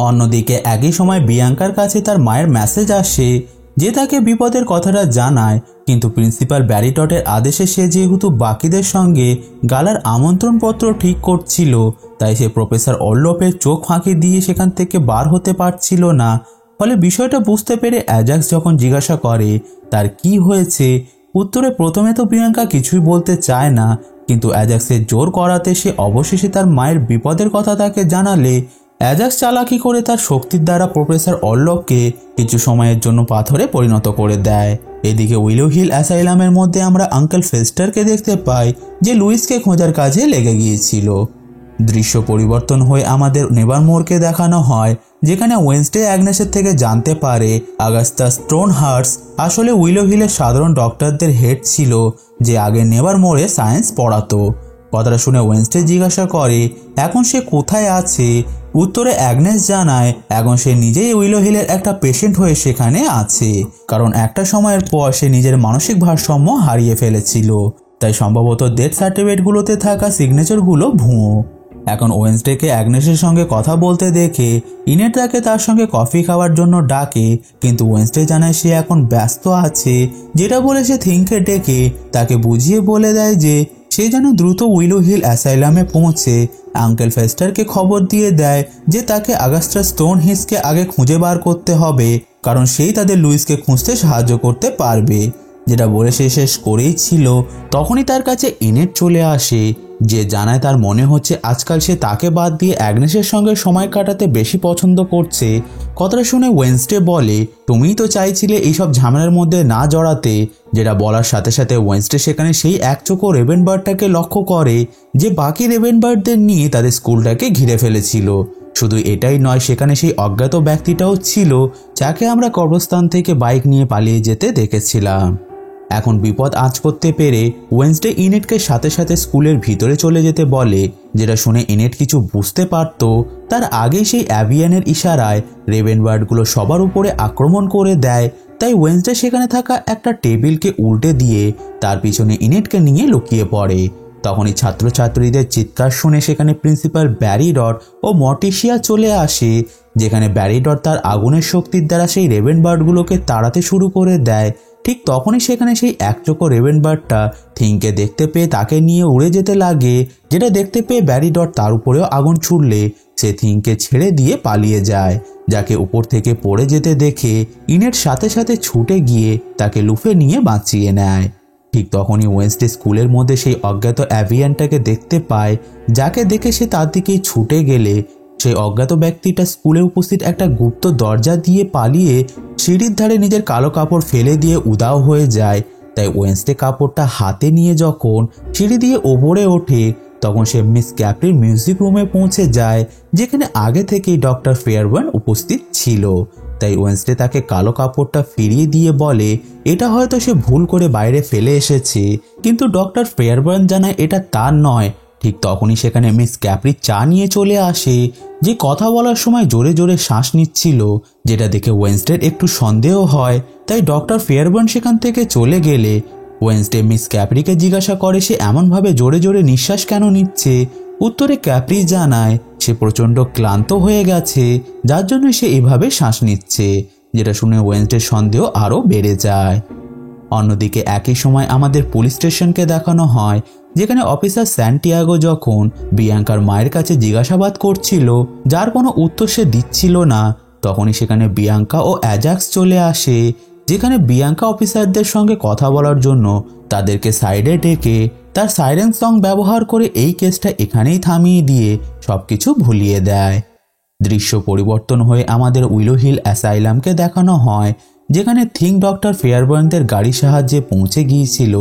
অন্যদিকে একই সময় বিয়াঙ্কার কাছে তার মায়ের মেসেজ আসে, যে তাকে বিপদের কথাটা জানায়, কিন্তু প্রিন্সিপাল ব্যারিটটের আদেশে সে যেহেতু বাকিদের সঙ্গে গালার আমন্ত্রণপত্র ঠিক করছিল, তাই সে প্রফেসর অর্লফের চোখ ফাঁকি দিয়ে সেখান থেকে বার হতে পারছিল না। ফলে বিষয়টা বুঝতে পেরে অ্যাজাক্স যখন জিজ্ঞাসা করে তার কি হয়েছে, উত্তরে প্রথমে তো প্রিয়াঙ্কা কিছুই বলতে চায় না, কিন্তু অ্যাজাক্সের জোর করাতে সে অবশেষে তার মায়ের বিপদের কথা তাকে জানালে অ্যাজাক্স চালাকি করে তার শক্তির দ্বারা প্রফেসর অর্লফকে কিছু সময়ের জন্য পাথরে পরিণত করে দেয়। এদিকে উইলো হিল অ্যাসাইলামের মধ্যে আমরা আঙ্কেল ফেস্টারকে দেখতে পাই, যে লুইসকে খোঁজার কাজে লেগে গিয়েছিল। দৃশ্য পরিবর্তন হয়ে আমাদের নেভারমোরকে দেখানো হয়, যেখানে ওয়েন্সডে অ্যাগনেসের থেকে জানতে পারে আগাস্টা স্টোনহার্স আসলে উইলো হিলের সাধারণ ডক্টরদের হেড ছিল, যে আগে নেভারমোরে সায়েন্স পড়াতো। কথাটা শুনে ওয়েন্সডে জিজ্ঞাসা করে এখন সে কোথায় আছে। উত্তরে অ্যাগনেস জানায় এখন সে নিজেই উইলো হিলের একটা পেশেন্ট হয়ে সেখানে আছে, কারণ একটা সময়ের পর সে নিজের মানসিক ভারসাম্য হারিয়ে ফেলেছিল, তাই সম্ভবত ডেথ সার্টিফিকেটগুলোতে থাকা সিগনেচারগুলো ভুয়ো। এখন ওয়েন্সডেকে অ্যাগনেসের সঙ্গে কথা বলতে দেখে ইনেট তাকে তার সঙ্গে কফি খাওয়ার জন্য ডাকে, কিন্তু ওয়েন্সডে জানায় সে এখন ব্যস্ত আছে, যেটা বলে সে থিংকে ডেকে তাকে বুঝিয়ে বলে দেয় যে সে যেন দ্রুত উইলো হিল অ্যাসাইলামে পৌঁছে আঙ্কেল ফেস্টারকে খবর দিয়ে দেয় যে তাকে আগাস্টা স্টোনহিঞ্জকে আগে খুঁজে বার করতে হবে, কারণ সেই তাদের লুইসকে খুঁজতে সাহায্য করতে পারবে। যেটা বলে সে শেষ করেই ছিল, তখনই তার কাছে ইনেট চলে আসে, যে জানায় তার মনে হচ্ছে আজকাল সে তাকে বাদ দিয়ে অ্যাগনেসের সঙ্গে সময় কাটাতে বেশি পছন্দ করছে। কথাটা শুনে ওয়েন্সডে বলে তুমিই তো চাইছিলে এইসব ঝামেলার মধ্যে না জড়াতে, যেটা বলার সাথে সাথে ওয়েন্সডে সেখানে সেই একচোখো রেভেনবার্ডটাকে লক্ষ্য করে, যে বাকি রেভেনবার্ডদের নিয়ে তাদের স্কুলটাকে ঘিরে ফেলেছিল। শুধু এটাই নয়, সেখানে সেই অজ্ঞাত ব্যক্তিটাও ছিল, যাকে আমরা কবরস্থান থেকে বাইক নিয়ে পালিয়ে যেতে দেখেছিলাম। এখন বিপদ আঁচ করতে পেরে ওয়েন্সডে ইনেটকে সাথে সাথে স্কুলের ভিতরে চলে যেতে বলে, যেটা শুনে ইনেট কিছু বুঝতে পারত তার আগেই সেই অ্যাভিয়ানের ইশারায় রেভেনবার্ডগুলো সবার উপরে আক্রমণ করে দেয়, তাই ওয়েন্সডে সেখানে থাকা একটা টেবিলকে উল্টে দিয়ে তার পিছনে ইনেটকে নিয়ে লুকিয়ে পড়ে। তখনই ছাত্রছাত্রীদের চিৎকার শুনে সেখানে প্রিন্সিপাল ব্যারিডট ও মর্টিসিয়া চলে আসে, যেখানে ব্যারিডট তার আগুনের শক্তির দ্বারা সেই রেভেনবার্ডগুলোকে তাড়াতে শুরু করে দেয়। ঠিক তখনই সেখানে সেই একচোখো রেভেনবার্ডটা থিংকে দেখতে পেয়ে তাকে নিয়ে উড়ে যেতে লাগে, যেটা দেখতে পেয়ে ব্যারিডট তার উপরেও আগুন ছুড়লে সে থিংকে ছেড়ে দিয়ে পালিয়ে যায়, যাকে উপর থেকে পড়ে যেতে দেখে ইনেট সাথে সাথে ছুটে গিয়ে তাকে লুফে নিয়ে বাঁচিয়ে নেয়। ঠিক তখনই ওয়েন্সডে স্কুলের মধ্যে সেই অজ্ঞাত অ্যাভিয়ানটাকে দেখতে পায়, যাকে দেখে সে তার দিকেই ছুটে গেলে সেই অজ্ঞাত ব্যক্তিটা স্কুলে উপস্থিত একটা গুপ্ত দরজা দিয়ে পালিয়ে সিঁড়ির ধারে নিজের কালো কাপড় ফেলে দিয়ে উধাও হয়ে যায়। তাই ওয়েন্সডে কাপড়টা হাতে নিয়ে যখন সিঁড়ি দিয়ে ওপরে ওঠে, তখন সে মিস ক্যাপ্রির মিউজিক রুমে পৌঁছে যায়, যেখানে আগে থেকেই ডক্টর ফেয়ারবার্ন উপস্থিত ছিল। তাই ওয়েন্সডে তাকে কালো কাপড়টা ফিরিয়ে দিয়ে বলে এটা হয়তো সে ভুল করে বাইরে ফেলে এসেছে, কিন্তু ডক্টর ফেয়ারবার্ন জানায় এটা তার নয়। ঠিক তখনই সেখানে মিস ক্যাপ্রি চা নিয়ে চলে আসে, যে কথা বলার সময় জোরে জোরে শ্বাস নিচ্ছিল, যেটা দেখে ওয়েন্সডের একটু সন্দেহ হয়। তাই ডক্টর ফেয়ারবার্ন সেখান থেকে চলে গেলে ওয়েন্সডে মিস ক্যাপ্রিকে জিজ্ঞাসা করে সে এমনভাবে জোরে জোরে নিঃশ্বাস কেন নিচ্ছে। উত্তরে ক্যাপ্রি জানায় সে প্রচণ্ড ক্লান্ত হয়ে গেছে, যার জন্য সে এভাবে শ্বাস নিচ্ছে, যেটা শুনে ওয়েন্সডের সন্দেহ আরও বেড়ে যায়। অন্যদিকে একই সময় আমাদের পুলিশ স্টেশনকে দেখানো হয়, যেখানে অফিসার স্যান্টিয়াগো যখন বিয়াঙ্কার মায়ের কাছে জিজ্ঞাসাবাদ করছিল, যার কোনো উত্তর সে দিচ্ছিল না, তখনই সেখানে বিয়াঙ্কা ও অ্যাজাক্স চলে আসে, যেখানে বিয়াঙ্কা অফিসারদের সঙ্গে কথা বলার জন্য তাদেরকে সাইডে ডেকে তার সাইরেন সং ব্যবহার করে এই কেসটা এখানেই থামিয়ে দিয়ে সবকিছু ভুলিয়ে দেয়। দৃশ্য পরিবর্তন হয়ে আমাদের উইলো হিল অ্যাসাইলামকে দেখানো হয়, যেখানে থিং ডক্টর ফেয়ারবার্নদের গাড়ির সাহায্যে পৌঁছে গিয়েছিল।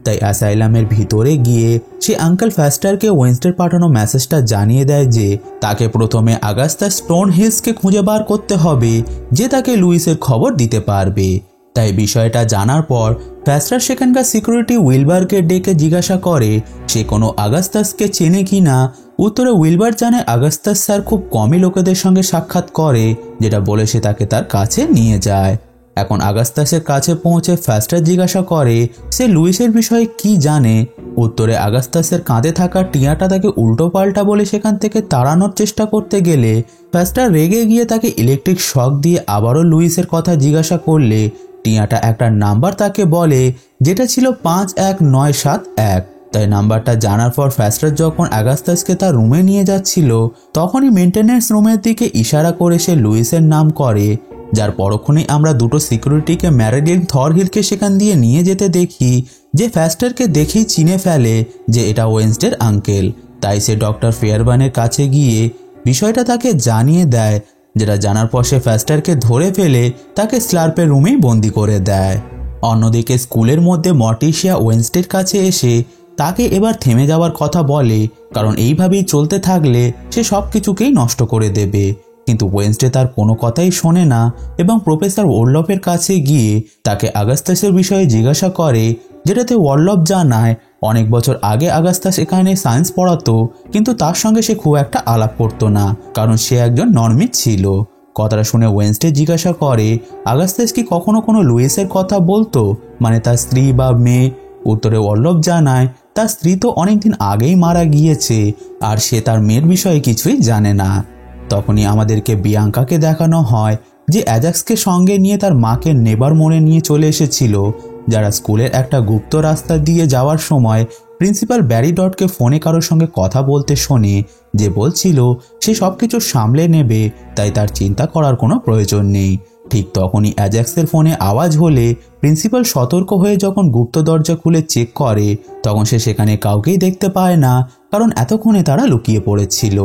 তাই অ্যাসাইলামের ভিতরে গিয়ে সে আঙ্কেল ফ্যাস্টারকে ওয়েনসডের পাঠানো মেসেজটা জানিয়ে দেয় যে তাকে প্রথমে আগাস্টা স্টোন হিলসকে খুঁজে বার করতে হবে, যে তাকে লুইসের খবর দিতে পারবে। তাই বিষয়টা জানার পর ফ্যাস্টার সেখানকার সিকিউরিটি উইলবারকে ডেকে জিজ্ঞাসা করে সে কোনো আগাস্তাসকে চেনে কি না। উত্তরে উইলবার জানায় আগাস্তাস স্যার খুব কমই লোকেদের সঙ্গে সাক্ষাৎ করে, যেটা বলে সে তাকে তার কাছে নিয়ে যায়। এখন আগাস্তাসের কাছে পৌঁছে ফ্যাস্টার জিজ্ঞাসা করে সে লুইসের বিষয়ে কি জানে। উত্তরে আগাস্তাসের কাঁধে থাকা টিয়াটা তাকে উল্টো পাল্টা বলে সেখান থেকে তাড়ানোর চেষ্টা করতে গেলে ফ্যাস্টার রেগে গিয়ে তাকে ইলেকট্রিক শক দিয়ে আবারও লুইসের কথা জিজ্ঞাসা করলে টিয়াটা একটা নাম্বার তাকে বলে, যেটা ছিল 51971। তাই নাম্বারটা জানার পর ফ্যাস্টার যখন আগাস্তাসকে তার রুমে নিয়ে যাচ্ছিল, তখনই মেনটেন্যান্স রুমের দিকে ইশারা করে সে লুইসের নাম করে, যার পরক্ষণেই আমরা দুটো সিকিউরিটিকে ম্যারিলিন থরহিলকে সেখান দিয়ে নিয়ে যেতে দেখি, যে ফ্যাস্টারকে দেখেই চিনে ফেলে যে এটা ওয়েনসডের আঙ্কেল। তাই সে ডক্টর ফেয়ারবার্নের কাছে গিয়ে বিষয়টা তাকে জানিয়ে দেয়, যেটা জানার পর সে ফ্যাস্টারকে ধরে ফেলে তাকে স্লার্পের রুমেই বন্দি করে দেয়। অন্যদিকে স্কুলের মধ্যে মর্টিসিয়া ওয়েনসডের কাছে এসে তাকে এবার থেমে যাওয়ার কথা বলে, কারণ এইভাবেই চলতে থাকলে সে সব কিছুকেই নষ্ট করে দেবে। কিন্তু ওয়েনসডে তার কোনো কথাই শোনে না এবং প্রফেসর ওরলফের কাছে গিয়ে তাকে আগাস্তাসের বিষয়ে জিজ্ঞাসা করে, যেটাতে ওরলফ জানায় অনেক বছর আগে আগাস্তাস এখানে সায়েন্স পড়াতো, কিন্তু তার সঙ্গে সে খুব একটা আলাপ করতো না, কারণ সে একজন নরমিট ছিল। কথাটা শুনে ওয়েনসডে জিজ্ঞাসা করে আগাস্তাস কি কখনো কোনো লুইসের কথা বলতো, মানে তার স্ত্রী বা মেয়ে। উত্তরে ওরলফ জানায় তার স্ত্রী তো অনেকদিন আগেই মারা গিয়েছে আর সে তার মেয়ের বিষয়ে কিছুই জানে না। তখনই আমাদেরকে বিয়াঙ্কাকে দেখানো হয় যে অ্যাজাক্সকে সঙ্গে নিয়ে তার মাকে নেবার মোড়ে নিয়ে চলে এসেছিল, যারা স্কুলের একটা গুপ্ত রাস্তা দিয়ে যাওয়ার সময় প্রিন্সিপাল ব্যারি ডটকে ফোনে কারোর সঙ্গে কথা বলতে শোনে, যে বলছিল সে সব কিছু সামলে নেবে, তাই তার চিন্তা করার কোনো প্রয়োজন নেই। ঠিক তখনই অ্যাজাক্সের ফোনে আওয়াজ হলে প্রিন্সিপাল সতর্ক হয়ে যখন গুপ্ত দরজা খুলে চেক করে, তখন সে সেখানে কাউকেই দেখতে পায় না, কারণ এতক্ষণে তারা লুকিয়ে পড়েছিল।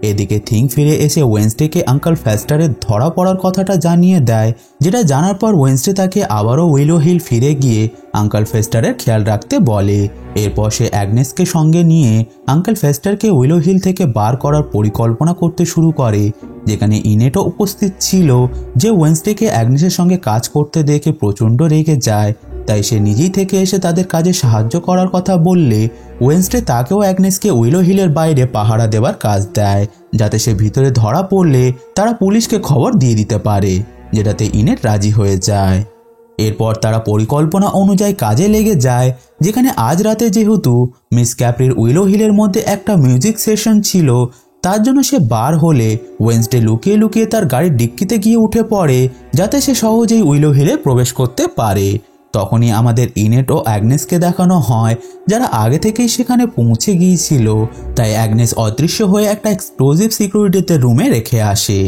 এদিকে থিং ফিরে এসে ওয়েনসডেকে আঙ্কেল ফ্যাস্টারের ধরা পড়ার কথাটা জানিয়ে দেয়, যেটা জানার পর ওয়েনসডে তাকে আবারও উইলো হিল ফিরে গিয়ে আঙ্কেল ফেস্টারের খেয়াল রাখতে বলে। এরপর সে অ্যাগনেসকে সঙ্গে নিয়ে আঙ্কেল ফেস্টারকে উইলো হিল থেকে বার করার পরিকল্পনা করতে শুরু করে, যেখানে ইনেটও উপস্থিত ছিল, যে ওয়েনসডেকে অ্যাগনেসের সঙ্গে কাজ করতে দেখে প্রচণ্ড রেগে যায়। তাই সে নিজেই থেকে এসে তাদের কাজে সাহায্য করার কথা বললে ওয়েনসডে তাকেও অ্যাগনেসকে উইলো হিলের বাইরে পাহারা দেওয়ার কাজ দেয়, যাতে সে ভিতরে ধরা পড়লে তারা পুলিশকে খবর দিয়ে দিতে পারে, যেটাতে ইনেট রাজি হয়ে যায়। এরপর তারা পরিকল্পনা অনুযায়ী কাজে লেগে যায়, যেখানে আজ রাতে যেহেতু মিস ক্যাপ্রির উইলো হিলের মধ্যে একটা মিউজিক সেশন ছিল, তার জন্য সে বার হলে ওয়েনসডে লুকিয়ে লুকিয়ে তার গাড়ির ডিক্কিতে গিয়ে উঠে পড়ে, যাতে সে সহজেই উইলো হিলে প্রবেশ করতে পারে। তখনই আমাদের ইনেট ও অ্যাগনেসকে দেখানো হয়, যারা আগে থেকেই সেখানে পৌঁছে গিয়েছিল। তাই অ্যাগনেস অদৃশ্য হয়ে একটা এক্সপ্লোজিভ সিকিউরিটিতে রুমে রেখে আসে।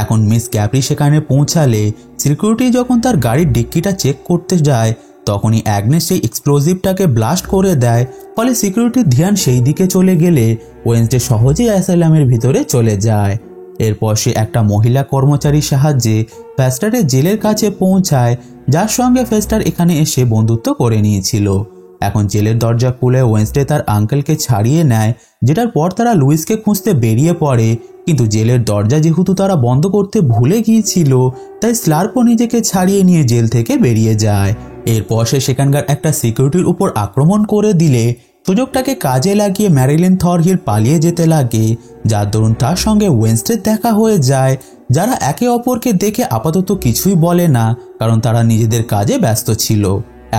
এখন মিস ক্যাপ্রি সেখানে পৌঁছালে সিকিউরিটি যখন তার গাড়ির ডিক্কিটা চেক করতে যায়, তখনই অ্যাগনেস সেই এক্সপ্লোজিভটাকে ব্লাস্ট করে দেয়, ফলে সিকিউরিটির ধ্যান সেই দিকে চলে গেলে ওয়েনসডে সহজেই অ্যাসাইলামের ভিতরে চলে যায়। এরপর সে একটা মহিলা কর্মচারীর সাহায্যে ফেস্টারের জেলের কাছে পৌঁছায়, যার সঙ্গে ফেস্টার এখানে এসে বন্ধুত্ব করে নিয়েছিল। এখন জেলের দরজা খুলে ওয়েনসডে তার আঙ্কেলকে ছাড়িয়ে নেয়, যেটার পর তারা লুইসকে খুঁজতে বেরিয়ে পড়ে। কিন্তু জেলের দরজা যেহেতু তারা বন্ধ করতে ভুলে গিয়েছিল, তাই স্লার্পও নিজেকে ছাড়িয়ে নিয়ে জেল থেকে বেরিয়ে যায়। এরপর সে সেখানকার একটা সিকিউরিটির উপর আক্রমণ করে দিলে সুযোগটাকে কাজে লাগিয়ে ম্যারিলিন থরহিল পালিয়ে যেতে লাগে, যার দরুন তার সঙ্গে ওয়েনসডে দেখা হয়ে যায়, যারা একে অপরকে দেখে আপাতত কিছুই বলে না, কারণ তারা নিজেদের কাজে ব্যস্ত ছিল।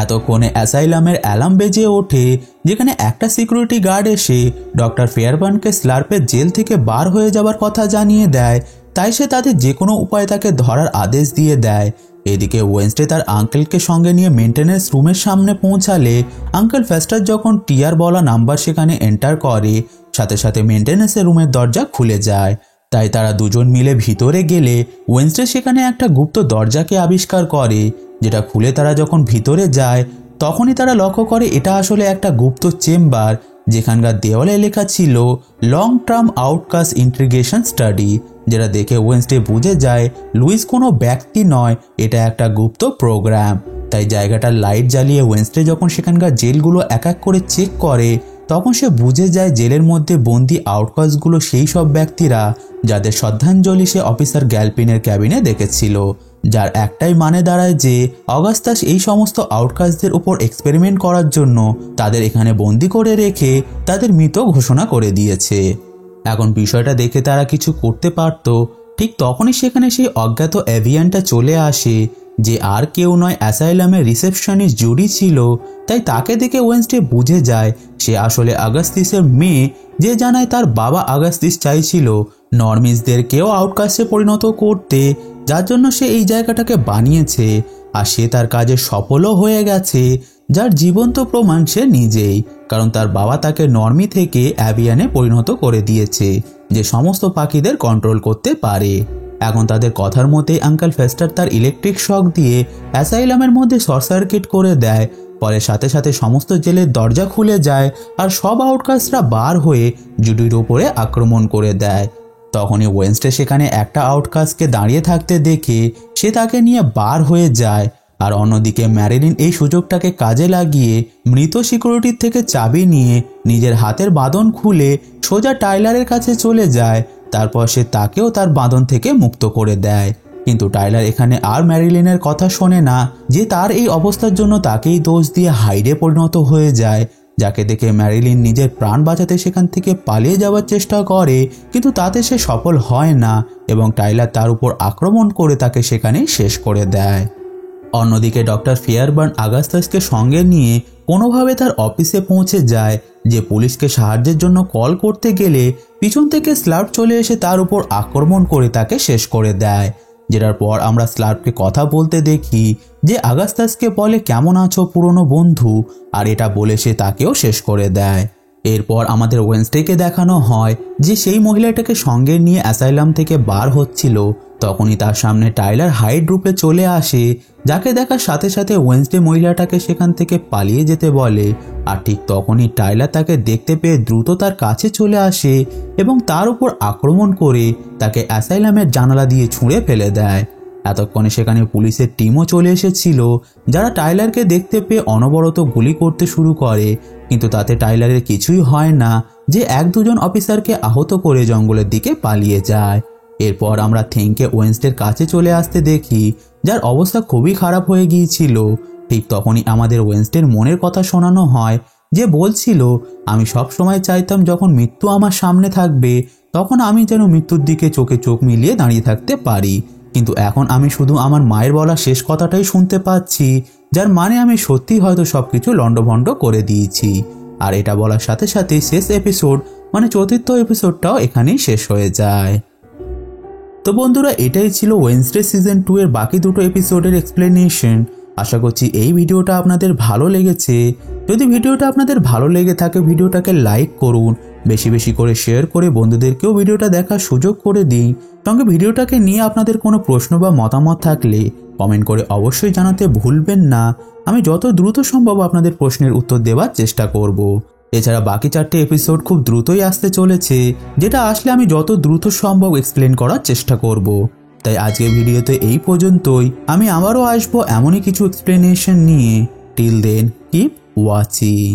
এতক্ষণে অ্যাসাইলামের অ্যালার্ম বেজে ওঠে, যেখানে একটা সিকিউরিটি গার্ড এসে ডক্টর ফেয়ারবার্নকে স্লার্পের জেল থেকে বার হয়ে যাবার কথা জানিয়ে দেয়, তাই সে তাদের যে কোনো উপায়ে তাকে ধরার আদেশ দিয়ে দেয়। এদিকে ওয়েনসডে তার আঙ্কেলকে সঙ্গে নিয়ে মেনটেন্যান্স রুমের সামনে পৌঁছালে আঙ্কেল ফেস্টার যখন টিয়ার বলা নাম্বার সেখানে এন্টার করে, সাথে সাথে মেনটেন্যান্সের রুমের দরজা খুলে যায়। তাই তারা দুজন মিলে ভিতরে গেলে ওয়েনসডে সেখানে একটা গুপ্ত দরজাকে আবিষ্কার করে, যেটা খুলে তারা যখন ভিতরে যায় তখনই তারা লক্ষ্য করে এটা আসলে একটা গুপ্ত চেম্বার, যেখানকার দেওয়ালে লেখা ছিল long term outcast integration study, যেটা দেখে ওয়েনসডে বুঝে যায় লুইস কোনো ব্যক্তি নয়, এটা একটা গুপ্ত প্রোগ্রাম। তাই জায়গাটার লাইট জ্বালিয়ে ওয়েনসডে যখন সেখানকার জেলগুলো এক এক করে চেক করে তখন সে বুঝে যায় জেলের মধ্যে বন্দি আউটকাস্টগুলো সেই সব ব্যক্তিরা যাদের শ্রদ্ধাঞ্জলি সে অফিসার গ্যালপিনের ক্যাবিনে দেখেছিল, যার একটাই মানে দাঁড়ায় যে অগাস্টাস এই সমস্ত আউটকাস্টদের উপর এক্সপেরিমেন্ট করার জন্য তাদের এখানে বন্দি করে রেখে তাদের মৃত ঘোষণা করে দিয়েছে। এখন বিষয়টা দেখে তারা কিছু করতে পারত, ঠিক তখনই সেখানে সেই অজ্ঞাত এভিয়ানটা চলে আসে, যে আর কেউ নয় অ্যাসাইলামের রিসেপশনিস্ট জুডি ছিল। তাই তাকে দেখে ওয়েনসডে বুঝে যায় সে আসলে আগাস্তিসের মেয়ে, যে জানায় তার বাবা আগাস্তিস চাইছিল নর্মিসদেরকেও আউটকাস্টে পরিণত করতে, যার জন্য সে এই জায়গাটাকে বানিয়েছে। আর সে তার কাজে সফলও হয়ে গেছে, যার জীবন্ত প্রমাণ সে নিজেই, কারণ তার বাবা তাকে নর্মি থেকে অ্যাভিয়ানে পরিণত করে দিয়েছে, যে সমস্ত পাখিদের কন্ট্রোল করতে পারে। এখন তাদের কথার মতেই আঙ্কেল ফেস্টার তার ইলেকট্রিক শক দিয়ে অ্যাসাইলামের মধ্যে শর্ট সার্কিট করে দেয়। পরে সাথে সাথে সমস্ত জেলের দরজা খুলে যায় আর সব আউটকাস্টরা বার হয়ে জুডির ওপরে আক্রমণ করে দেয়। তখনই ওয়েনসডে সেখানে একটা আউটকাস্টকে দাঁড়িয়ে থাকতে দেখে সে তাকে নিয়ে বার হয়ে যায়। আর অন্যদিকে ম্যারিলিন এই সুযোগটাকে কাজে লাগিয়ে মৃত সিকিউরিটির থেকে চাবি নিয়ে নিজের হাতের বাঁধন খুলে সোজা টাইলারের কাছে চলে যায়। তারপর সে তাকেও তার বাঁধন থেকে মুক্ত করে দেয়। কিন্তু টাইলার এখানে আর ম্যারিলিনের কথা শোনে না, যে তার এই অবস্থার জন্য তাকেই দোষ দিয়ে হাইডে পরিণত হয়ে যায়, যাকে দেখে ম্যারিলিন নিজের প্রাণ বাঁচাতে সেখান থেকে পালিয়ে যাওয়ার চেষ্টা করে, কিন্তু তাতে সে সফল হয় না এবং টাইলার তার উপর আক্রমণ করে তাকে সেখানেই শেষ করে দেয়। অন্যদিকে ডক্টর ফেয়ারবার্ন আগাস্টাসকে সঙ্গে নিয়ে কোনোভাবে তার অফিসে পৌঁছে যায়, যে পুলিশকে সাহায্যের জন্য কল করতে গেলে পিছন থেকে স্লার্প চলে এসে তার উপর আক্রমণ করে তাকে শেষ করে দেয়। যেটার পর আমরা স্লার্পকে কথা বলতে দেখি, যে আগাস্টাসকে বলে কেমন আছো পুরনো বন্ধু, আর এটা বলে সে তাকেও শেষ করে দেয়। এরপর আমাদের ওয়েনসডেকে দেখানো হয় যে সেই মহিলাটাকে সঙ্গে নিয়ে অ্যাসাইলাম থেকে বার হচ্ছিল। তখনই তার সামনে টাইলার হাইড রূপে চলে আসে, যাকে দেখার সাথে সাথে ওয়েনসডে মহিলাটাকে সেখান থেকে পালিয়ে যেতে বলে। আর ঠিক তখনই টাইলার তাকে দেখতে পেয়ে দ্রুত তার কাছে চলে আসে এবং তার উপর আক্রমণ করে তাকে অ্যাসাইলামের জানালা দিয়ে ছুঁড়ে ফেলে দেয়। এতক্ষণে সেখানে পুলিশের টিমও চলে এসেছিল, যারা টাইলারকে দেখতে পেয়ে অনবরত গুলি করতে শুরু করে, কিন্তু তাতে টাইলারের কিছুই হয় না, যে এক দুজন অফিসারকে আহত করে জঙ্গলের দিকে পালিয়ে যায়। এরপর আমরা থিংকে ওয়েনসডের কাছে চলে আসতে দেখি, যার অবস্থা খুবই খারাপ হয়ে গিয়েছিল। ঠিক তখনই আমাদের ওয়েনসডের মনের কথা শোনানো হয়, যে বলছিল আমি সব সময় চাইতাম যখন মৃত্যু আমার সামনে থাকবে তখন আমি যেন মৃত্যুর দিকে চোখে চোখ মিলিয়ে দাঁড়িয়ে থাকতে পারি, কিন্তু এখন আমি শুধু আমার মায়ের বলা শেষ কথাটাই শুনতে পাচ্ছি, যার মানে আমি সত্যি হয়তো সবকিছু লন্ডভন্ড করে দিয়েছি। আর এটা বলার সাথে সাথে শেষ এপিসোড মানে চতুর্থ এপিসোডটাও এখানেই শেষ হয়ে যায়। তো বন্ধুরা, এটাই ছিল ওয়েডনেসডে সিজন 2 এর বাকি দুটো এপিসোডের এক্সপ্লেনেশন। আশা করছি এই ভিডিওটা আপনাদের ভালো লেগেছে। যদি ভিডিওটা আপনাদের ভালো লেগে থাকে ভিডিওটাকে লাইক করুন, বেশি বেশি করে শেয়ার করে বন্ধুদেরকেও ভিডিওটা দেখার সুযোগ করে দিন। সঙ্গে ভিডিওটাকে নিয়ে আপনাদের কোনো প্রশ্ন বা মতামত থাকলে কমেন্ট করে অবশ্যই জানাতে ভুলবেন না। আমি যত দ্রুত সম্ভব আপনাদের প্রশ্নের উত্তর দেওয়ার চেষ্টা করব। এছাড়া বাকি 4টে এপিসোড খুব দ্রুতই আসতে চলেছে, যেটা আসলে আমি যত দ্রুত সম্ভব এক্সপ্লেন করার চেষ্টা করব। তাই আজকের ভিডিওতে এই পর্যন্তই। আমি আবারও আসবো এমনই কিছু এক্সপ্লেনেশন নিয়ে। Till then keep watching.